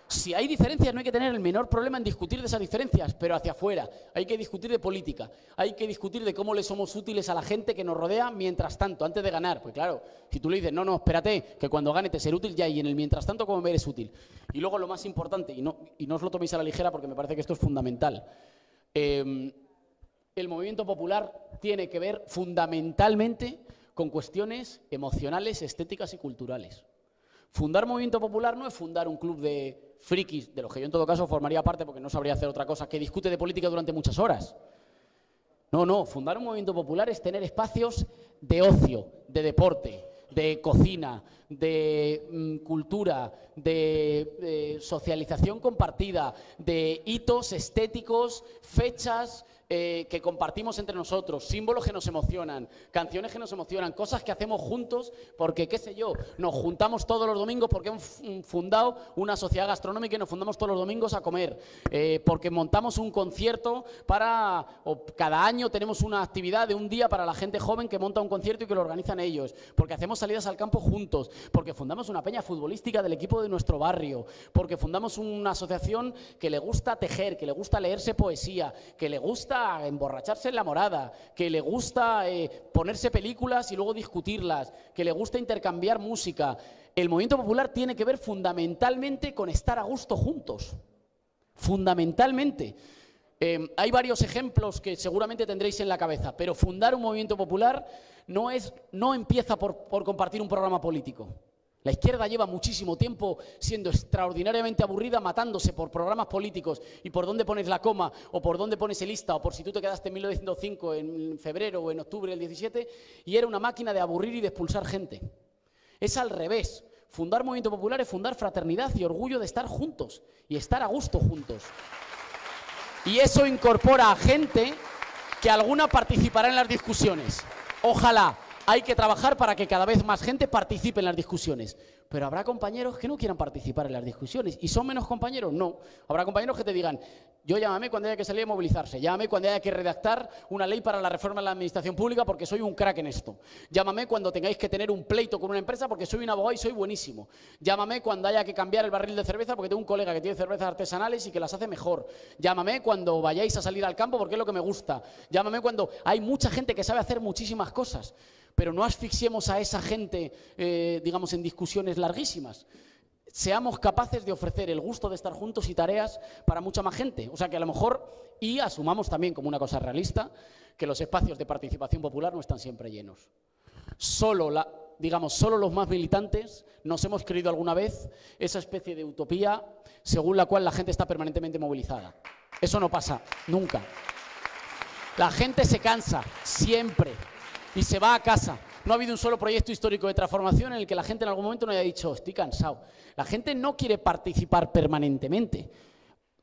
Si hay diferencias no hay que tener el menor problema en discutir de esas diferencias, pero hacia afuera. Hay que discutir de política, hay que discutir de cómo le somos útiles a la gente que nos rodea mientras tanto, antes de ganar. Pues claro, si tú le dices, no, espérate, que cuando gane te seré útil ya, y en el mientras tanto, ¿cómo me eres útil? Y luego lo más importante, y no os lo toméis a la ligera porque me parece que esto es fundamental, el movimiento popular tiene que ver fundamentalmente con cuestiones emocionales, estéticas y culturales. Fundar movimiento popular no es fundar un club de frikis, de los que yo en todo caso formaría parte porque no sabría hacer otra cosa, que discute de política durante muchas horas. No, fundar un movimiento popular es tener espacios de ocio, de deporte, de cocina, de cultura, de socialización compartida, de hitos estéticos, fechas que compartimos entre nosotros, símbolos que nos emocionan, canciones que nos emocionan, cosas que hacemos juntos porque, qué sé yo, nos juntamos todos los domingos porque hemos fundado una sociedad gastronómica y nos fundamos todos los domingos a comer, porque montamos un concierto o cada año tenemos una actividad de un día para la gente joven que monta un concierto y que lo organizan ellos, porque hacemos salidas al campo juntos, porque fundamos una peña futbolística del equipo de nuestro barrio, porque fundamos una asociación que le gusta tejer, que le gusta leerse poesía, que le gusta emborracharse en la morada, que le gusta ponerse películas y luego discutirlas, que le gusta intercambiar música. El movimiento popular tiene que ver fundamentalmente con estar a gusto juntos. Fundamentalmente. Hay varios ejemplos que seguramente tendréis en la cabeza, pero fundar un movimiento popular no empieza por compartir un programa político. La izquierda lleva muchísimo tiempo siendo extraordinariamente aburrida, matándose por programas políticos y por dónde pones la coma o por dónde pones el lista o por si tú te quedaste en 1905 en febrero o en octubre del 17, y era una máquina de aburrir y de expulsar gente. Es al revés. Fundar movimiento popular es fundar fraternidad y orgullo de estar juntos y estar a gusto juntos. Y eso incorpora a gente que alguna participará en las discusiones. Ojalá. Hay que trabajar para que cada vez más gente participe en las discusiones. Pero habrá compañeros que no quieran participar en las discusiones. ¿Y son menos compañeros? No. Habrá compañeros que te digan, yo llámame cuando haya que salir a movilizarse, llámame cuando haya que redactar una ley para la reforma de la administración pública porque soy un crack en esto. Llámame cuando tengáis que tener un pleito con una empresa porque soy un abogado y soy buenísimo. Llámame cuando haya que cambiar el barril de cerveza porque tengo un colega que tiene cervezas artesanales y que las hace mejor. Llámame cuando vayáis a salir al campo porque es lo que me gusta. Llámame cuando hay mucha gente que sabe hacer muchísimas cosas. Pero no asfixiemos a esa gente, digamos, en discusiones larguísimas. Seamos capaces de ofrecer el gusto de estar juntos y tareas para mucha más gente. O sea que a lo mejor, y asumamos también como una cosa realista, que los espacios de participación popular no están siempre llenos. Solo los más militantes nos hemos creído alguna vez esa especie de utopía según la cual la gente está permanentemente movilizada. Eso no pasa nunca. La gente se cansa siempre y se va a casa. No ha habido un solo proyecto histórico de transformación en el que la gente en algún momento no haya dicho, estoy cansado. La gente no quiere participar permanentemente.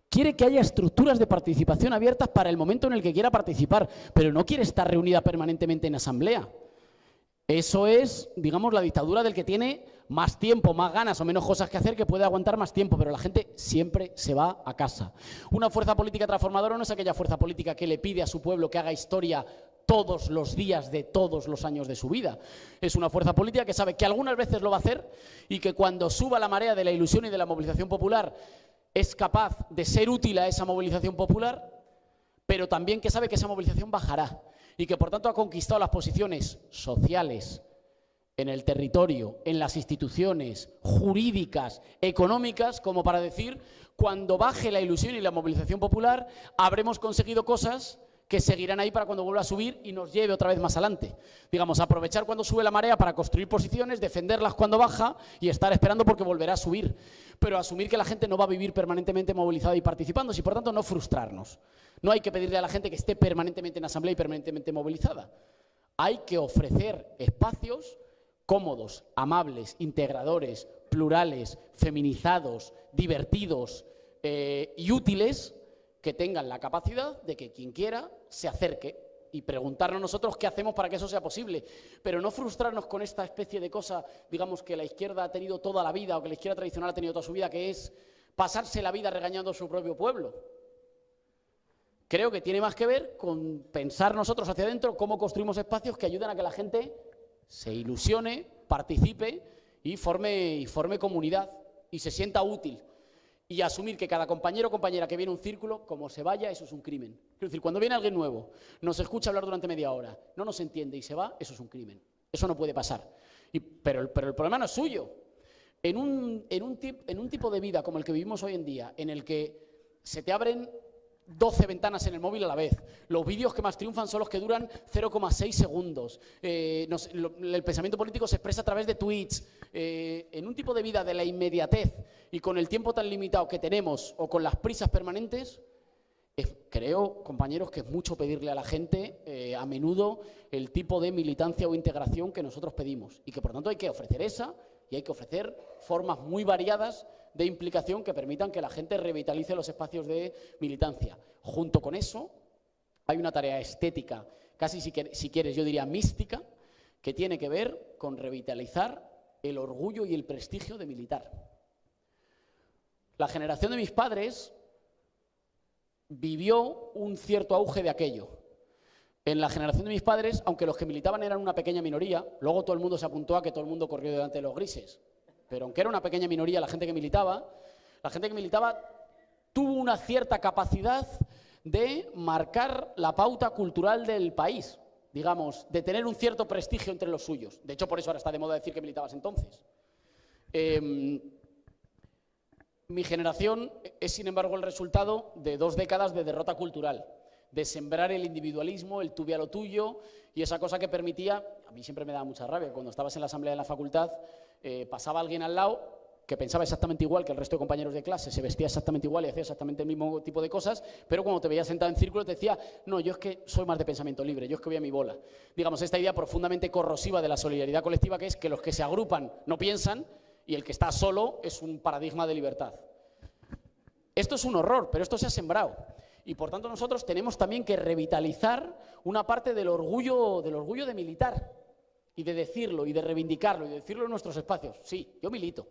Quiere que haya estructuras de participación abiertas para el momento en el que quiera participar, pero no quiere estar reunida permanentemente en asamblea. Eso es, digamos, la dictadura del que tiene más tiempo, más ganas o menos cosas que hacer, que puede aguantar más tiempo, pero la gente siempre se va a casa. Una fuerza política transformadora no es aquella fuerza política que le pide a su pueblo que haga historia todos los días de todos los años de su vida. Es una fuerza política que sabe que algunas veces lo va a hacer y que cuando suba la marea de la ilusión y de la movilización popular es capaz de ser útil a esa movilización popular, pero también que sabe que esa movilización bajará y que por tanto ha conquistado las posiciones sociales en el territorio, en las instituciones, jurídicas, económicas, como para decir, cuando baje la ilusión y la movilización popular, habremos conseguido cosas que seguirán ahí para cuando vuelva a subir y nos lleve otra vez más adelante. Digamos, aprovechar cuando sube la marea para construir posiciones, defenderlas cuando baja y estar esperando porque volverá a subir. Pero asumir que la gente no va a vivir permanentemente movilizada y participando y por tanto no frustrarnos. No hay que pedirle a la gente que esté permanentemente en asamblea y permanentemente movilizada. Hay que ofrecer espacios cómodos, amables, integradores, plurales, feminizados, divertidos y útiles que tengan la capacidad de que quien quiera se acerque y preguntarnos nosotros qué hacemos para que eso sea posible, pero no frustrarnos con esta especie de cosa, digamos, que la izquierda ha tenido toda la vida o que la izquierda tradicional ha tenido toda su vida, que es pasarse la vida regañando a su propio pueblo. Creo que tiene más que ver con pensar nosotros hacia adentro cómo construimos espacios que ayuden a que la gente se ilusione, participe y forme comunidad y se sienta útil. Y asumir que cada compañero o compañera que viene a un círculo, como se vaya, eso es un crimen. Es decir, cuando viene alguien nuevo, nos escucha hablar durante media hora, no nos entiende y se va, eso es un crimen. Eso no puede pasar. Pero el problema no es suyo. En un tipo de vida como el que vivimos hoy en día, en el que se te abren 12 ventanas en el móvil a la vez. Los vídeos que más triunfan son los que duran 0,6 segundos. El pensamiento político se expresa a través de tweets. En un tipo de vida de la inmediatez y con el tiempo tan limitado que tenemos o con las prisas permanentes, creo, compañeros, que es mucho pedirle a la gente a menudo el tipo de militancia o integración que nosotros pedimos y que por tanto hay que ofrecer esa y hay que ofrecer formas muy variadas de implicación que permitan que la gente revitalice los espacios de militancia. Junto con eso, hay una tarea estética, casi si quieres, yo diría mística, que tiene que ver con revitalizar el orgullo y el prestigio de militar. La generación de mis padres vivió un cierto auge de aquello. En la generación de mis padres, aunque los que militaban eran una pequeña minoría, luego todo el mundo se apuntó a que todo el mundo corrió delante de los grises. Pero aunque era una pequeña minoría la gente que militaba tuvo una cierta capacidad de marcar la pauta cultural del país, digamos, de tener un cierto prestigio entre los suyos. De hecho, por eso ahora está de moda decir que militabas entonces. Mi generación es, sin embargo, el resultado de 2 décadas de derrota cultural, de sembrar el individualismo, el tú ve a lo tuyo y esa cosa que permitía, a mí siempre me daba mucha rabia, cuando estabas en la asamblea de la facultad, pasaba alguien al lado que pensaba exactamente igual que el resto de compañeros de clase, se vestía exactamente igual y hacía exactamente el mismo tipo de cosas, pero cuando te veías sentado en círculo te decía, no, yo es que soy más de pensamiento libre, yo es que voy a mi bola. Digamos, esta idea profundamente corrosiva de la solidaridad colectiva, que es que los que se agrupan no piensan y el que está solo es un paradigma de libertad. Esto es un horror, pero esto se ha sembrado. Y por tanto nosotros tenemos también que revitalizar una parte del orgullo de militar y de decirlo y de reivindicarlo y de decirlo en nuestros espacios. Sí, yo milito.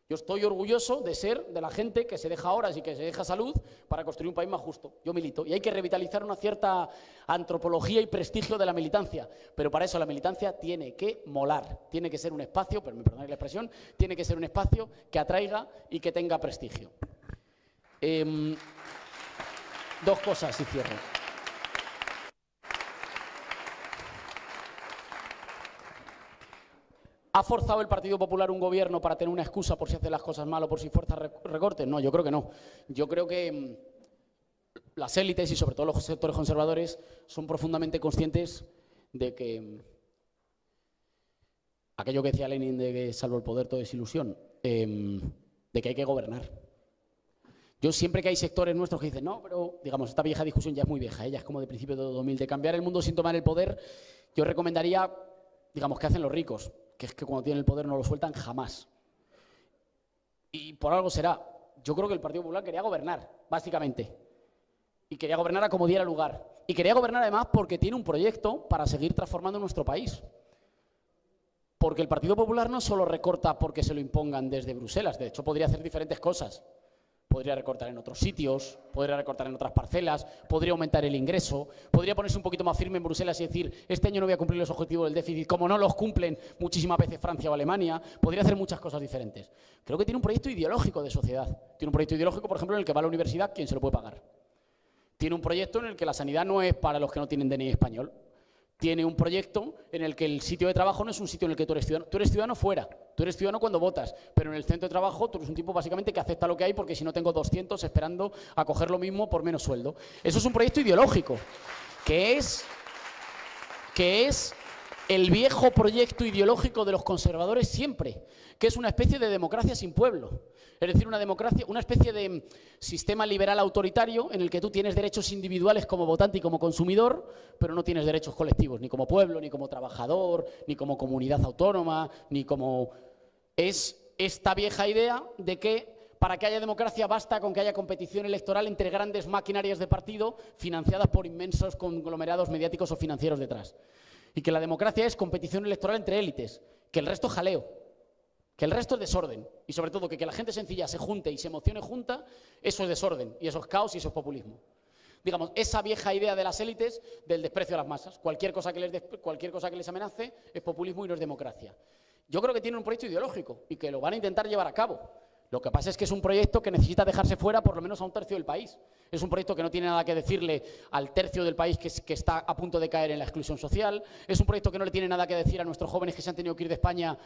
Yo estoy orgulloso de ser de la gente que se deja horas y que se deja salud para construir un país más justo. Yo milito. Y hay que revitalizar una cierta antropología y prestigio de la militancia. Pero para eso la militancia tiene que molar. Tiene que ser un espacio, pero me perdonáis la expresión, tiene que ser un espacio que atraiga y que tenga prestigio. 2 cosas y cierro. ¿Ha forzado el Partido Popular un gobierno para tener una excusa por si hace las cosas mal o por si fuerza recortes? No, yo creo que no. Yo creo que las élites y sobre todo los sectores conservadores son profundamente conscientes de que aquello que decía Lenin de que salvo el poder todo es ilusión, de que hay que gobernar. Yo siempre que hay sectores nuestros que dicen, no, pero digamos, esta vieja discusión ya es muy vieja, ya es como de principio de 2000, de cambiar el mundo sin tomar el poder, yo recomendaría, digamos, que hacen los ricos, que es que cuando tienen el poder no lo sueltan jamás. Y por algo será. Yo creo que el Partido Popular quería gobernar, básicamente. Y quería gobernar a como diera lugar. Y quería gobernar además porque tiene un proyecto para seguir transformando nuestro país. Porque el Partido Popular no solo recorta porque se lo impongan desde Bruselas, de hecho podría hacer diferentes cosas. Podría recortar en otros sitios, podría recortar en otras parcelas, podría aumentar el ingreso, podría ponerse un poquito más firme en Bruselas y decir, este año no voy a cumplir los objetivos del déficit, como no los cumplen muchísimas veces Francia o Alemania, podría hacer muchas cosas diferentes. Creo que tiene un proyecto ideológico de sociedad. Tiene un proyecto ideológico, por ejemplo, en el que va a la universidad, ¿quién se lo puede pagar? Tiene un proyecto en el que la sanidad no es para los que no tienen DNI español. Tiene un proyecto en el que el sitio de trabajo no es un sitio en el que tú eres ciudadano. Tú eres ciudadano fuera, tú eres ciudadano cuando votas, pero en el centro de trabajo tú eres un tipo básicamente que acepta lo que hay porque si no tengo 200 esperando a coger lo mismo por menos sueldo. Eso es un proyecto ideológico, que es el viejo proyecto ideológico de los conservadores siempre, que es una especie de democracia sin pueblo. Es decir, una democracia, una especie de sistema liberal autoritario en el que tú tienes derechos individuales como votante y como consumidor, pero no tienes derechos colectivos, ni como pueblo, ni como trabajador, ni como comunidad autónoma, ni como... Es esta vieja idea de que para que haya democracia basta con que haya competición electoral entre grandes maquinarias de partido financiadas por inmensos conglomerados mediáticos o financieros detrás. Y que la democracia es competición electoral entre élites, que el resto es jaleo, que el resto es desorden. Y sobre todo que la gente sencilla se junte y se emocione junta, eso es desorden, y eso es caos y eso es populismo. Digamos, esa vieja idea de las élites del desprecio a las masas. Cualquier cosa que les amenace es populismo y no es democracia. Yo creo que tienen un proyecto ideológico y que lo van a intentar llevar a cabo. Lo que pasa es que es un proyecto que necesita dejarse fuera por lo menos a un tercio del país. Es un proyecto que no tiene nada que decirle al tercio del país que está a punto de caer en la exclusión social. Es un proyecto que no le tiene nada que decir a nuestros jóvenes que se han tenido que ir de España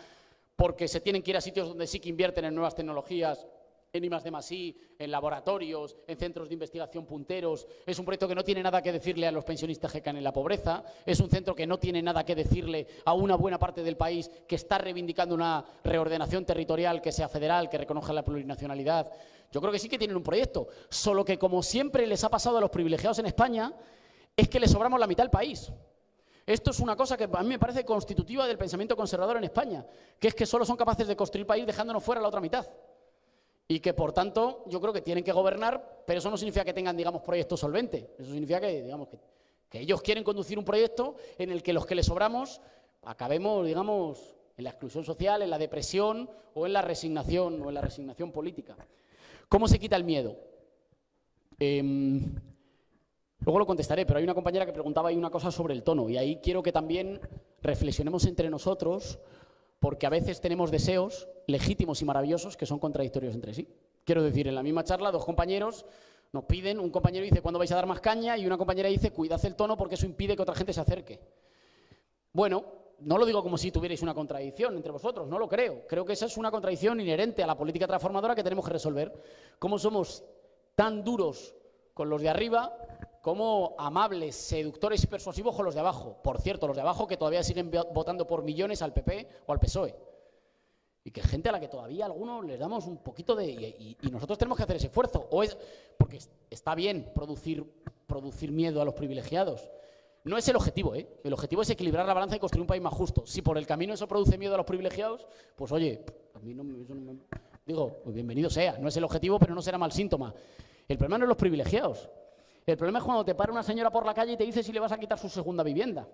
porque se tienen que ir a sitios donde sí que invierten en nuevas tecnologías, en I+D+I, en laboratorios, en centros de investigación punteros. Es un proyecto que no tiene nada que decirle a los pensionistas que caen en la pobreza. Es un centro que no tiene nada que decirle a una buena parte del país que está reivindicando una reordenación territorial que sea federal, que reconozca la plurinacionalidad. Yo creo que sí que tienen un proyecto, solo que como siempre les ha pasado a los privilegiados en España, es que les sobramos la mitad del país. Esto es una cosa que a mí me parece constitutiva del pensamiento conservador en España, que es que solo son capaces de construir país dejándonos fuera la otra mitad. Y que, por tanto, yo creo que tienen que gobernar, pero eso no significa que tengan, digamos, proyectos solventes. Eso significa que, digamos, que ellos quieren conducir un proyecto en el que los que les sobramos acabemos, digamos, en la exclusión social, en la depresión o en la resignación política. ¿Cómo se quita el miedo? Luego lo contestaré, pero hay una compañera que preguntaba ahí una cosa sobre el tono y ahí quiero que también reflexionemos entre nosotros, porque a veces tenemos deseos legítimos y maravillosos que son contradictorios entre sí. Quiero decir, en la misma charla, dos compañeros nos piden, un compañero dice ¿cuándo vais a dar más caña? Y una compañera dice cuidad el tono porque eso impide que otra gente se acerque. Bueno, no lo digo como si tuvierais una contradicción entre vosotros, no lo creo. Creo que esa es una contradicción inherente a la política transformadora que tenemos que resolver. ¿Cómo somos tan duros con los de arriba como amables, seductores y persuasivos con los de abajo? Por cierto, los de abajo que todavía siguen votando por millones al PP o al PSOE. Y que gente a la que todavía algunos les damos un poquito de... Y nosotros tenemos que hacer ese esfuerzo. Porque está bien producir miedo a los privilegiados. No es el objetivo, ¿eh? El objetivo es equilibrar la balanza y construir un país más justo. Si por el camino eso produce miedo a los privilegiados, pues oye, a mí eso no me... Digo, pues bienvenido sea. No es el objetivo, pero no será mal síntoma. El problema no es los privilegiados. El problema es cuando te para una señora por la calle y te dice si le vas a quitar su segunda vivienda.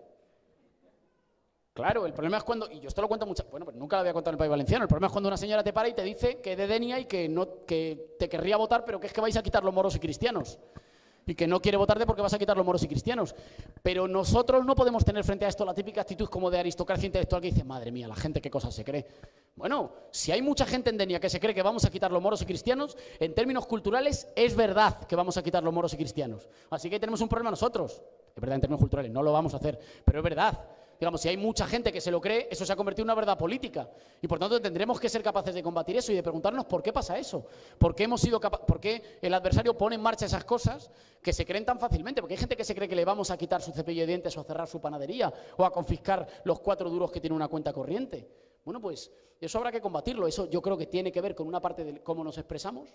Claro, el problema es cuando, y yo esto lo cuento mucho, bueno, pues nunca lo voy a contar en el País Valenciano, el problema es cuando una señora te para y te dice que es de Denia y que te querría votar, pero que es que vais a quitar los moros y cristianos. Y que no quiere votarte porque vas a quitar los moros y cristianos. Pero nosotros no podemos tener frente a esto la típica actitud como de aristocracia intelectual que dice, madre mía, la gente qué cosas se cree. Bueno, si hay mucha gente en Denia que se cree que vamos a quitar los moros y cristianos, en términos culturales es verdad que vamos a quitar los moros y cristianos. Así que tenemos un problema nosotros. Es verdad en términos culturales, no lo vamos a hacer, pero es verdad. Digamos, si hay mucha gente que se lo cree, eso se ha convertido en una verdad política. Y por tanto tendremos que ser capaces de combatir eso y de preguntarnos por qué pasa eso. ¿Por qué el adversario pone en marcha esas cosas que se creen tan fácilmente? Porque hay gente que se cree que le vamos a quitar su cepillo de dientes o a cerrar su panadería o a confiscar los 4 duros que tiene una cuenta corriente. Bueno, pues eso habrá que combatirlo. Eso yo creo que tiene que ver con una parte de cómo nos expresamos,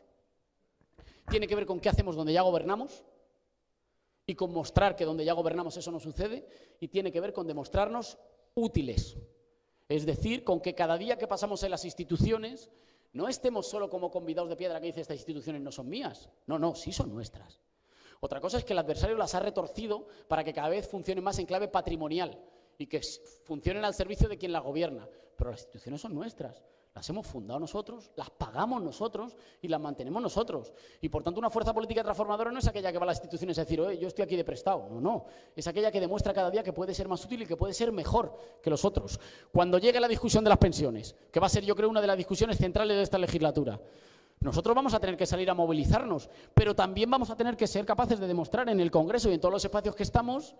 tiene que ver con qué hacemos donde ya gobernamos, y con mostrar que donde ya gobernamos eso no sucede, y tiene que ver con demostrarnos útiles. Es decir, con que cada día que pasamos en las instituciones no estemos solo como convidados de piedra que dice estas instituciones no son mías. No, no, sí son nuestras. Otra cosa es que el adversario las ha retorcido para que cada vez funcionen más en clave patrimonial y que funcionen al servicio de quien las gobierna. Pero las instituciones son nuestras. Las hemos fundado nosotros, las pagamos nosotros y las mantenemos nosotros. Y por tanto una fuerza política transformadora no es aquella que va a las instituciones a decir, oye, yo estoy aquí de prestado. No, no. Es aquella que demuestra cada día que puede ser más útil y que puede ser mejor que los otros. Cuando llegue la discusión de las pensiones, que va a ser yo creo una de las discusiones centrales de esta legislatura, nosotros vamos a tener que salir a movilizarnos, pero también vamos a tener que ser capaces de demostrar en el Congreso y en todos los espacios que estamos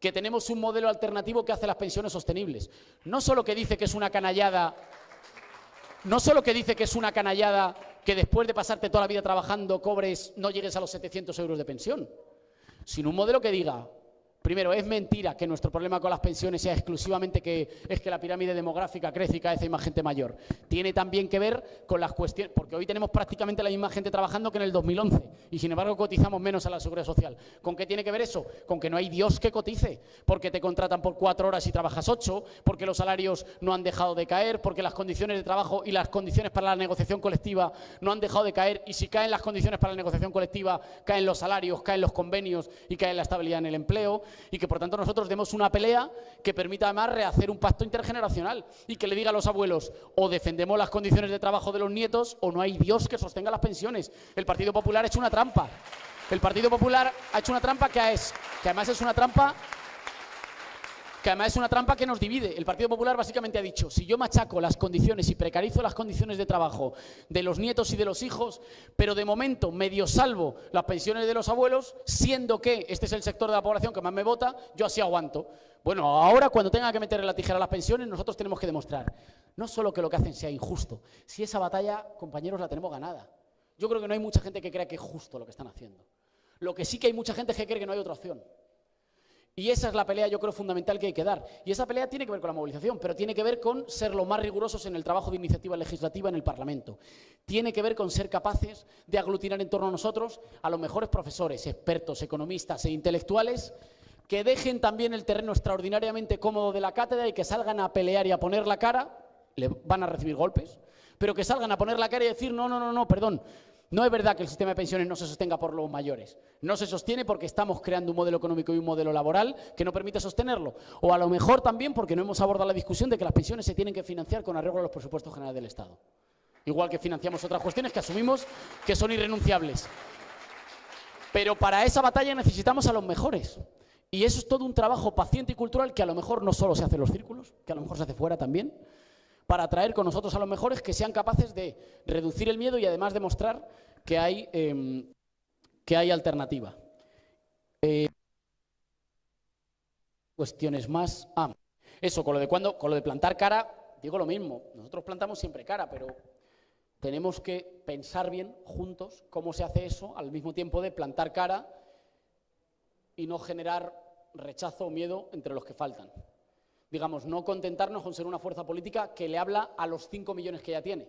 que tenemos un modelo alternativo que hace las pensiones sostenibles. No solo que dice que es una canallada... No solo que dice que es una canallada que después de pasarte toda la vida trabajando no llegues a los 700 euros de pensión, sino un modelo que diga, Primero, es mentira que nuestro problema con las pensiones sea exclusivamente que la pirámide demográfica crece y cada vez hay más gente mayor. Tiene también que ver con las cuestiones, porque hoy tenemos prácticamente la misma gente trabajando que en el 2011 y sin embargo cotizamos menos a la Seguridad Social. ¿Con qué tiene que ver eso? Con que no hay Dios que cotice, porque te contratan por 4 horas y trabajas 8, porque los salarios no han dejado de caer, porque las condiciones de trabajo y las condiciones para la negociación colectiva no han dejado de caer, y si caen las condiciones para la negociación colectiva, caen los salarios, caen los convenios y cae la estabilidad en el empleo. Y que por tanto nosotros demos una pelea que permita además rehacer un pacto intergeneracional y que le diga a los abuelos: o defendemos las condiciones de trabajo de los nietos o no hay Dios que sostenga las pensiones. El Partido Popular ha hecho una trampa. El Partido Popular ha hecho una trampa que además es una trampa que nos divide. El Partido Popular básicamente ha dicho: si yo machaco las condiciones y precarizo las condiciones de trabajo de los nietos y de los hijos, pero de momento medio salvo las pensiones de los abuelos, siendo que este es el sector de la población que más me vota, yo así aguanto. Bueno, ahora cuando tenga que meterle la tijera a las pensiones, nosotros tenemos que demostrar no solo que lo que hacen sea injusto, si esa batalla, compañeros, la tenemos ganada. Yo creo que no hay mucha gente que crea que es justo lo que están haciendo. Lo que sí que hay mucha gente es que cree que no hay otra opción. Y esa es la pelea, yo creo, fundamental que hay que dar. Y esa pelea tiene que ver con la movilización, pero tiene que ver con ser lo más rigurosos en el trabajo de iniciativa legislativa en el Parlamento. Tiene que ver con ser capaces de aglutinar en torno a nosotros a los mejores profesores, expertos, economistas e intelectuales que dejen también el terreno extraordinariamente cómodo de la cátedra y que salgan a pelear y a poner la cara. Le van a recibir golpes, pero que salgan a poner la cara y decir: no, perdón. No es verdad que el sistema de pensiones no se sostenga por los mayores. No se sostiene porque estamos creando un modelo económico y un modelo laboral que no permite sostenerlo. O a lo mejor también porque no hemos abordado la discusión de que las pensiones se tienen que financiar con arreglo a los presupuestos generales del Estado. Igual que financiamos otras cuestiones que asumimos que son irrenunciables. Pero para esa batalla necesitamos a los mejores. Y eso es todo un trabajo paciente y cultural que a lo mejor no solo se hace en los círculos, que a lo mejor se hace fuera también, para atraer con nosotros a los mejores que sean capaces de reducir el miedo y además demostrar que hay alternativa. Cuestiones más. Eso, con lo de plantar cara, digo lo mismo. Nosotros plantamos siempre cara, pero tenemos que pensar bien juntos cómo se hace eso al mismo tiempo de plantar cara y no generar rechazo o miedo entre los que faltan. Digamos, no contentarnos con ser una fuerza política que le habla a los 5 millones que ya tiene,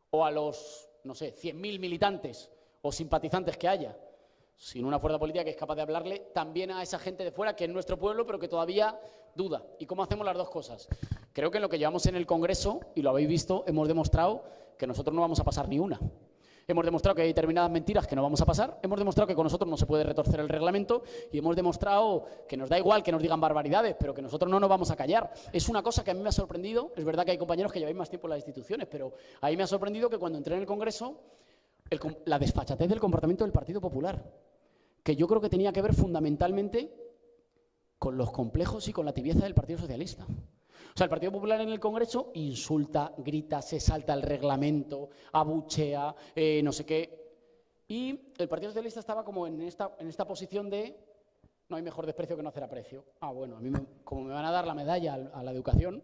o a los, no sé, 100.000 militantes o simpatizantes que haya, sino una fuerza política que es capaz de hablarle también a esa gente de fuera que es nuestro pueblo, pero que todavía duda. ¿Y cómo hacemos las dos cosas? Creo que en lo que llevamos en el Congreso, y lo habéis visto, hemos demostrado que nosotros no vamos a pasar ni una. Hemos demostrado que hay determinadas mentiras que no vamos a pasar, hemos demostrado que con nosotros no se puede retorcer el reglamento y hemos demostrado que nos da igual que nos digan barbaridades, pero que nosotros no nos vamos a callar. Es una cosa que a mí me ha sorprendido. Es verdad que hay compañeros que lleváis más tiempo en las instituciones, pero a mí me ha sorprendido que cuando entré en el Congreso, la desfachatez del comportamiento del Partido Popular, que yo creo que tenía que ver fundamentalmente con los complejos y con la tibieza del Partido Socialista. O sea, el Partido Popular en el Congreso insulta, grita, se salta el reglamento, abuchea, no sé qué. Y el Partido Socialista estaba como en esta posición de no hay mejor desprecio que no hacer aprecio. Bueno, a mí como me van a dar la medalla a la educación.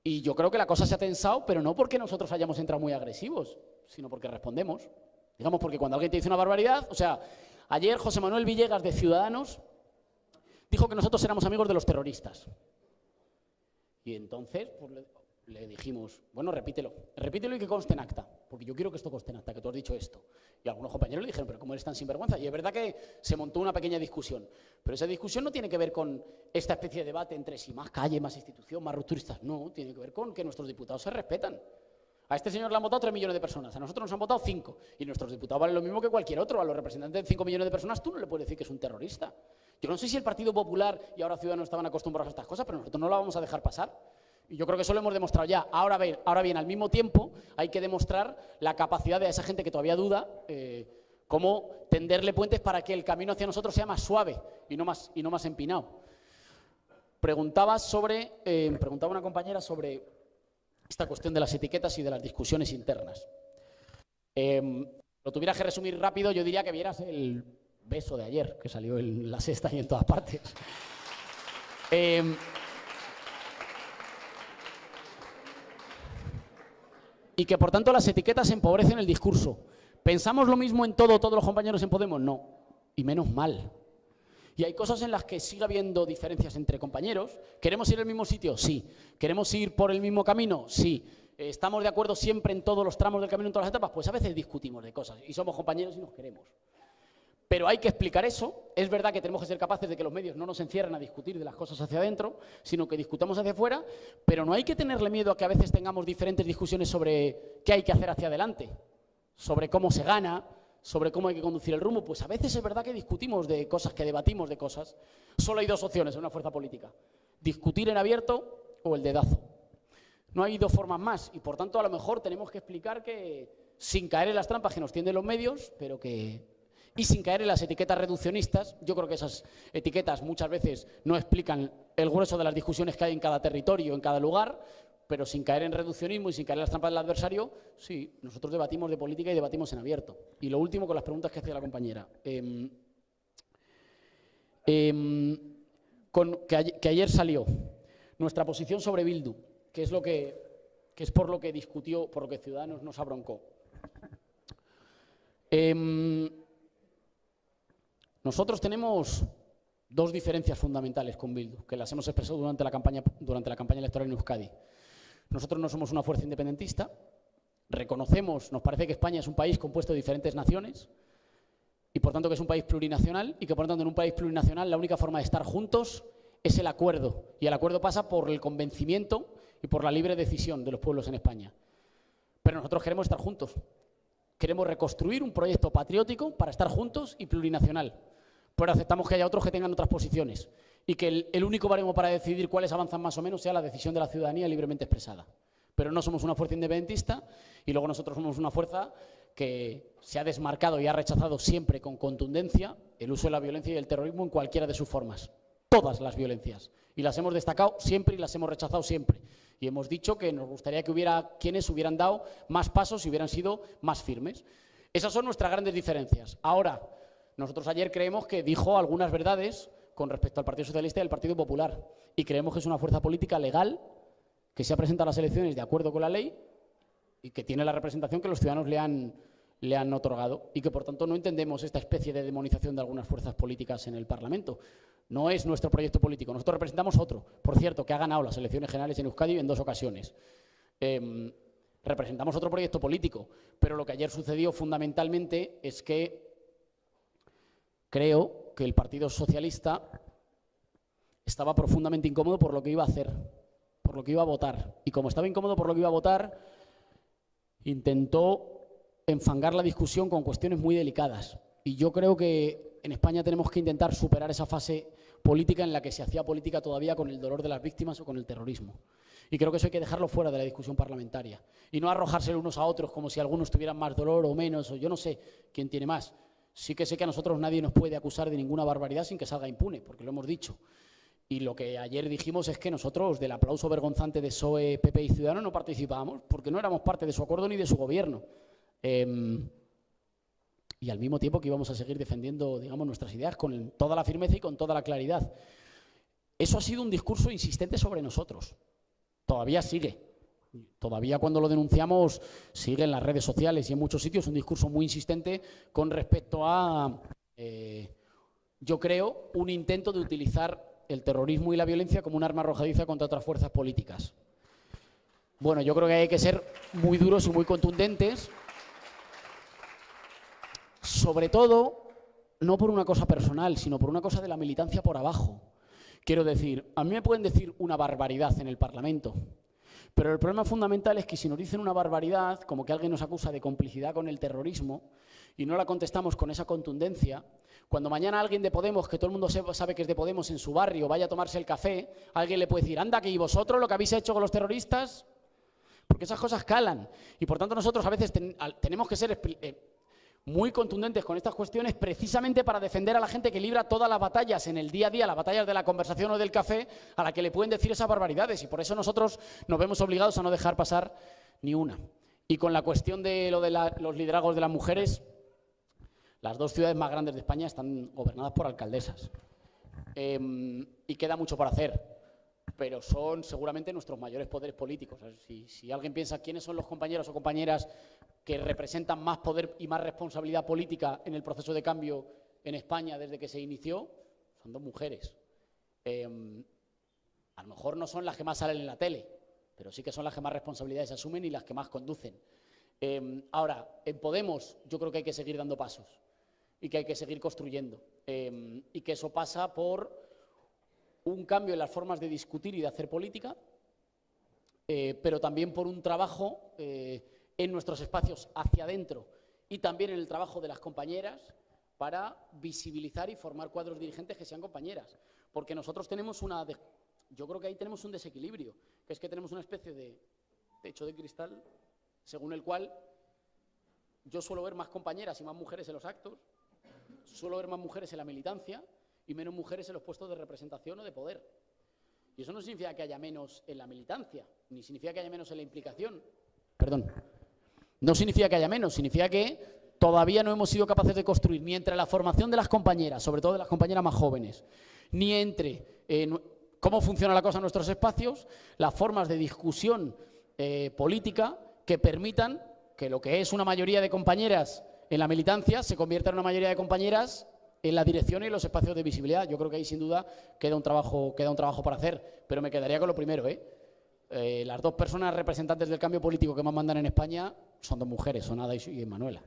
Y yo creo que la cosa se ha tensado, pero no porque nosotros hayamos entrado muy agresivos, sino porque respondemos. Digamos, porque cuando alguien te dice una barbaridad, o sea, ayer José Manuel Villegas de Ciudadanos dijo que nosotros éramos amigos de los terroristas. Y entonces pues, le dijimos, bueno, repítelo y que conste en acta, porque yo quiero que esto conste en acta, que tú has dicho esto. Y algunos compañeros le dijeron, pero ¿cómo eres tan sinvergüenza? Y es verdad que se montó una pequeña discusión, pero esa discusión no tiene que ver con esta especie de debate entre si más calle, más institución, más rupturistas, no, tiene que ver con que nuestros diputados se respetan. A este señor le han votado 3 millones de personas, a nosotros nos han votado 5, y nuestros diputados valen lo mismo que cualquier otro. A los representantes de 5 millones de personas tú no le puedes decir que es un terrorista. Yo no sé si el Partido Popular y ahora Ciudadanos estaban acostumbrados a estas cosas, pero nosotros no la vamos a dejar pasar. Y yo creo que eso lo hemos demostrado ya. Ahora bien, al mismo tiempo hay que demostrar la capacidad de esa gente que todavía duda, cómo tenderle puentes para que el camino hacia nosotros sea más suave y no más empinado. Preguntaba una compañera sobre esta cuestión de las etiquetas y de las discusiones internas. Lo tuvieras que resumir rápido, yo diría que vieras el beso de ayer, que salió en La Sexta y en todas partes. Y que por tanto las etiquetas empobrecen el discurso. ¿Pensamos lo mismo en todos los compañeros en Podemos? No, y menos mal. Y hay cosas en las que sigue habiendo diferencias entre compañeros. ¿Queremos ir al mismo sitio? Sí. ¿Queremos ir por el mismo camino? Sí. ¿Estamos de acuerdo siempre en todos los tramos del camino, en todas las etapas? Pues a veces discutimos de cosas y somos compañeros y nos queremos. Pero hay que explicar eso. Es verdad que tenemos que ser capaces de que los medios no nos encierren a discutir de las cosas hacia adentro, sino que discutamos hacia afuera, pero no hay que tenerle miedo a que a veces tengamos diferentes discusiones sobre qué hay que hacer hacia adelante, sobre cómo se gana, sobre cómo hay que conducir el rumbo. Pues a veces es verdad que discutimos de cosas, que debatimos de cosas. Solo hay dos opciones en una fuerza política: discutir en abierto o el dedazo. No hay dos formas más y, por tanto, a lo mejor tenemos que explicar que, sin caer en las trampas que nos tienden los medios, pero que... Y sin caer en las etiquetas reduccionistas. Yo creo que esas etiquetas muchas veces no explican el grueso de las discusiones que hay en cada territorio, en cada lugar, pero sin caer en reduccionismo y sin caer en las trampas del adversario, sí, nosotros debatimos de política y debatimos en abierto. Y lo último, con las preguntas que hacía la compañera. Que ayer salió nuestra posición sobre Bildu, que es por lo que discutió, por lo que Ciudadanos nos abroncó. Nosotros tenemos dos diferencias fundamentales con Bildu, que las hemos expresado durante la campaña electoral en Euskadi. Nosotros no somos una fuerza independentista, reconocemos, nos parece que España es un país compuesto de diferentes naciones y por tanto que es un país plurinacional y que por tanto en un país plurinacional la única forma de estar juntos es el acuerdo, y el acuerdo pasa por el convencimiento y por la libre decisión de los pueblos en España. Pero nosotros queremos estar juntos, queremos reconstruir un proyecto patriótico para estar juntos y plurinacional, pero aceptamos que haya otros que tengan otras posiciones y que el único baremo para decidir cuáles avanzan más o menos sea la decisión de la ciudadanía libremente expresada. Pero no somos una fuerza independentista y luego nosotros somos una fuerza que se ha desmarcado y ha rechazado siempre con contundencia el uso de la violencia y el terrorismo en cualquiera de sus formas. Todas las violencias. Y las hemos destacado siempre y las hemos rechazado siempre. Y hemos dicho que nos gustaría que hubiera quienes hubieran dado más pasos y hubieran sido más firmes. Esas son nuestras grandes diferencias. Ahora, nosotros ayer creemos que dijo algunas verdades con respecto al Partido Socialista y al Partido Popular. Y creemos que es una fuerza política legal que se ha presentado a las elecciones de acuerdo con la ley y que tiene la representación que los ciudadanos le han otorgado y que, por tanto, no entendemos esta especie de demonización de algunas fuerzas políticas en el Parlamento. No es nuestro proyecto político. Nosotros representamos otro, por cierto, que ha ganado las elecciones generales en Euskadi en 2 ocasiones. Representamos otro proyecto político, pero lo que ayer sucedió fundamentalmente es que creo que el Partido Socialista estaba profundamente incómodo por lo que iba a hacer, por lo que iba a votar. Y como estaba incómodo por lo que iba a votar, intentó enfangar la discusión con cuestiones muy delicadas. Y yo creo que en España tenemos que intentar superar esa fase política en la que se hacía política todavía con el dolor de las víctimas o con el terrorismo. Y creo que eso hay que dejarlo fuera de la discusión parlamentaria. Y no arrojárselo unos a otros como si algunos tuvieran más dolor o menos, o yo no sé quién tiene más. Sí que sé que a nosotros nadie nos puede acusar de ninguna barbaridad sin que salga impune, porque lo hemos dicho. Y lo que ayer dijimos es que nosotros del aplauso vergonzante de PSOE, PP y Ciudadanos no participábamos porque no éramos parte de su acuerdo ni de su gobierno. Y al mismo tiempo que íbamos a seguir defendiendo, digamos, nuestras ideas con toda la firmeza y con toda la claridad. Eso ha sido un discurso insistente sobre nosotros. Todavía sigue. Todavía cuando lo denunciamos sigue en las redes sociales y en muchos sitios un discurso muy insistente con respecto a, yo creo, un intento de utilizar el terrorismo y la violencia como un arma arrojadiza contra otras fuerzas políticas. Bueno, yo creo que hay que ser muy duros y muy contundentes. Sobre todo, no por una cosa personal, sino por una cosa de la militancia por abajo. Quiero decir, a mí me pueden decir una barbaridad en el Parlamento, pero el problema fundamental es que si nos dicen una barbaridad, como que alguien nos acusa de complicidad con el terrorismo, y no la contestamos con esa contundencia, cuando mañana alguien de Podemos, que todo el mundo sabe que es de Podemos, en su barrio vaya a tomarse el café, alguien le puede decir, anda, que ¿y vosotros lo que habéis hecho con los terroristas? Porque esas cosas calan. Y por tanto nosotros a veces tenemos que ser muy contundentes con estas cuestiones precisamente para defender a la gente que libra todas las batallas en el día a día, las batallas de la conversación o del café, a la que le pueden decir esas barbaridades. Y por eso nosotros nos vemos obligados a no dejar pasar ni una. Y con la cuestión de lo de los liderazgos de las mujeres, las 2 ciudades más grandes de España están gobernadas por alcaldesas. Y queda mucho por hacer, pero son seguramente nuestros mayores poderes políticos. Si alguien piensa quiénes son los compañeros o compañeras que representan más poder y más responsabilidad política en el proceso de cambio en España desde que se inició, son 2 mujeres. A lo mejor no son las que más salen en la tele, pero sí que son las que más responsabilidades asumen y las que más conducen. Ahora, en Podemos yo creo que hay que seguir dando pasos y que hay que seguir construyendo y que eso pasa por un cambio en las formas de discutir y de hacer política, pero también por un trabajo en nuestros espacios hacia adentro y también en el trabajo de las compañeras para visibilizar y formar cuadros dirigentes que sean compañeras. Porque nosotros tenemos yo creo que ahí tenemos un desequilibrio, que es que tenemos una especie de techo de cristal según el cual yo suelo ver más compañeras y más mujeres en los actos, suelo ver más mujeres en la militancia y menos mujeres en los puestos de representación o de poder. Y eso no significa que haya menos en la militancia, ni significa que haya menos en la implicación. Perdón. No significa que haya menos, significa que todavía no hemos sido capaces de construir ni entre la formación de las compañeras, sobre todo de las compañeras más jóvenes, ni entre cómo funciona la cosa en nuestros espacios, las formas de discusión política que permitan que lo que es una mayoría de compañeras en la militancia se convierta en una mayoría de compañeras en la dirección y en los espacios de visibilidad. Yo creo que ahí sin duda queda un trabajo para hacer, pero me quedaría con lo primero. Las 2 personas representantes del cambio político que más mandan en España son 2 mujeres, son Ada y Manuela.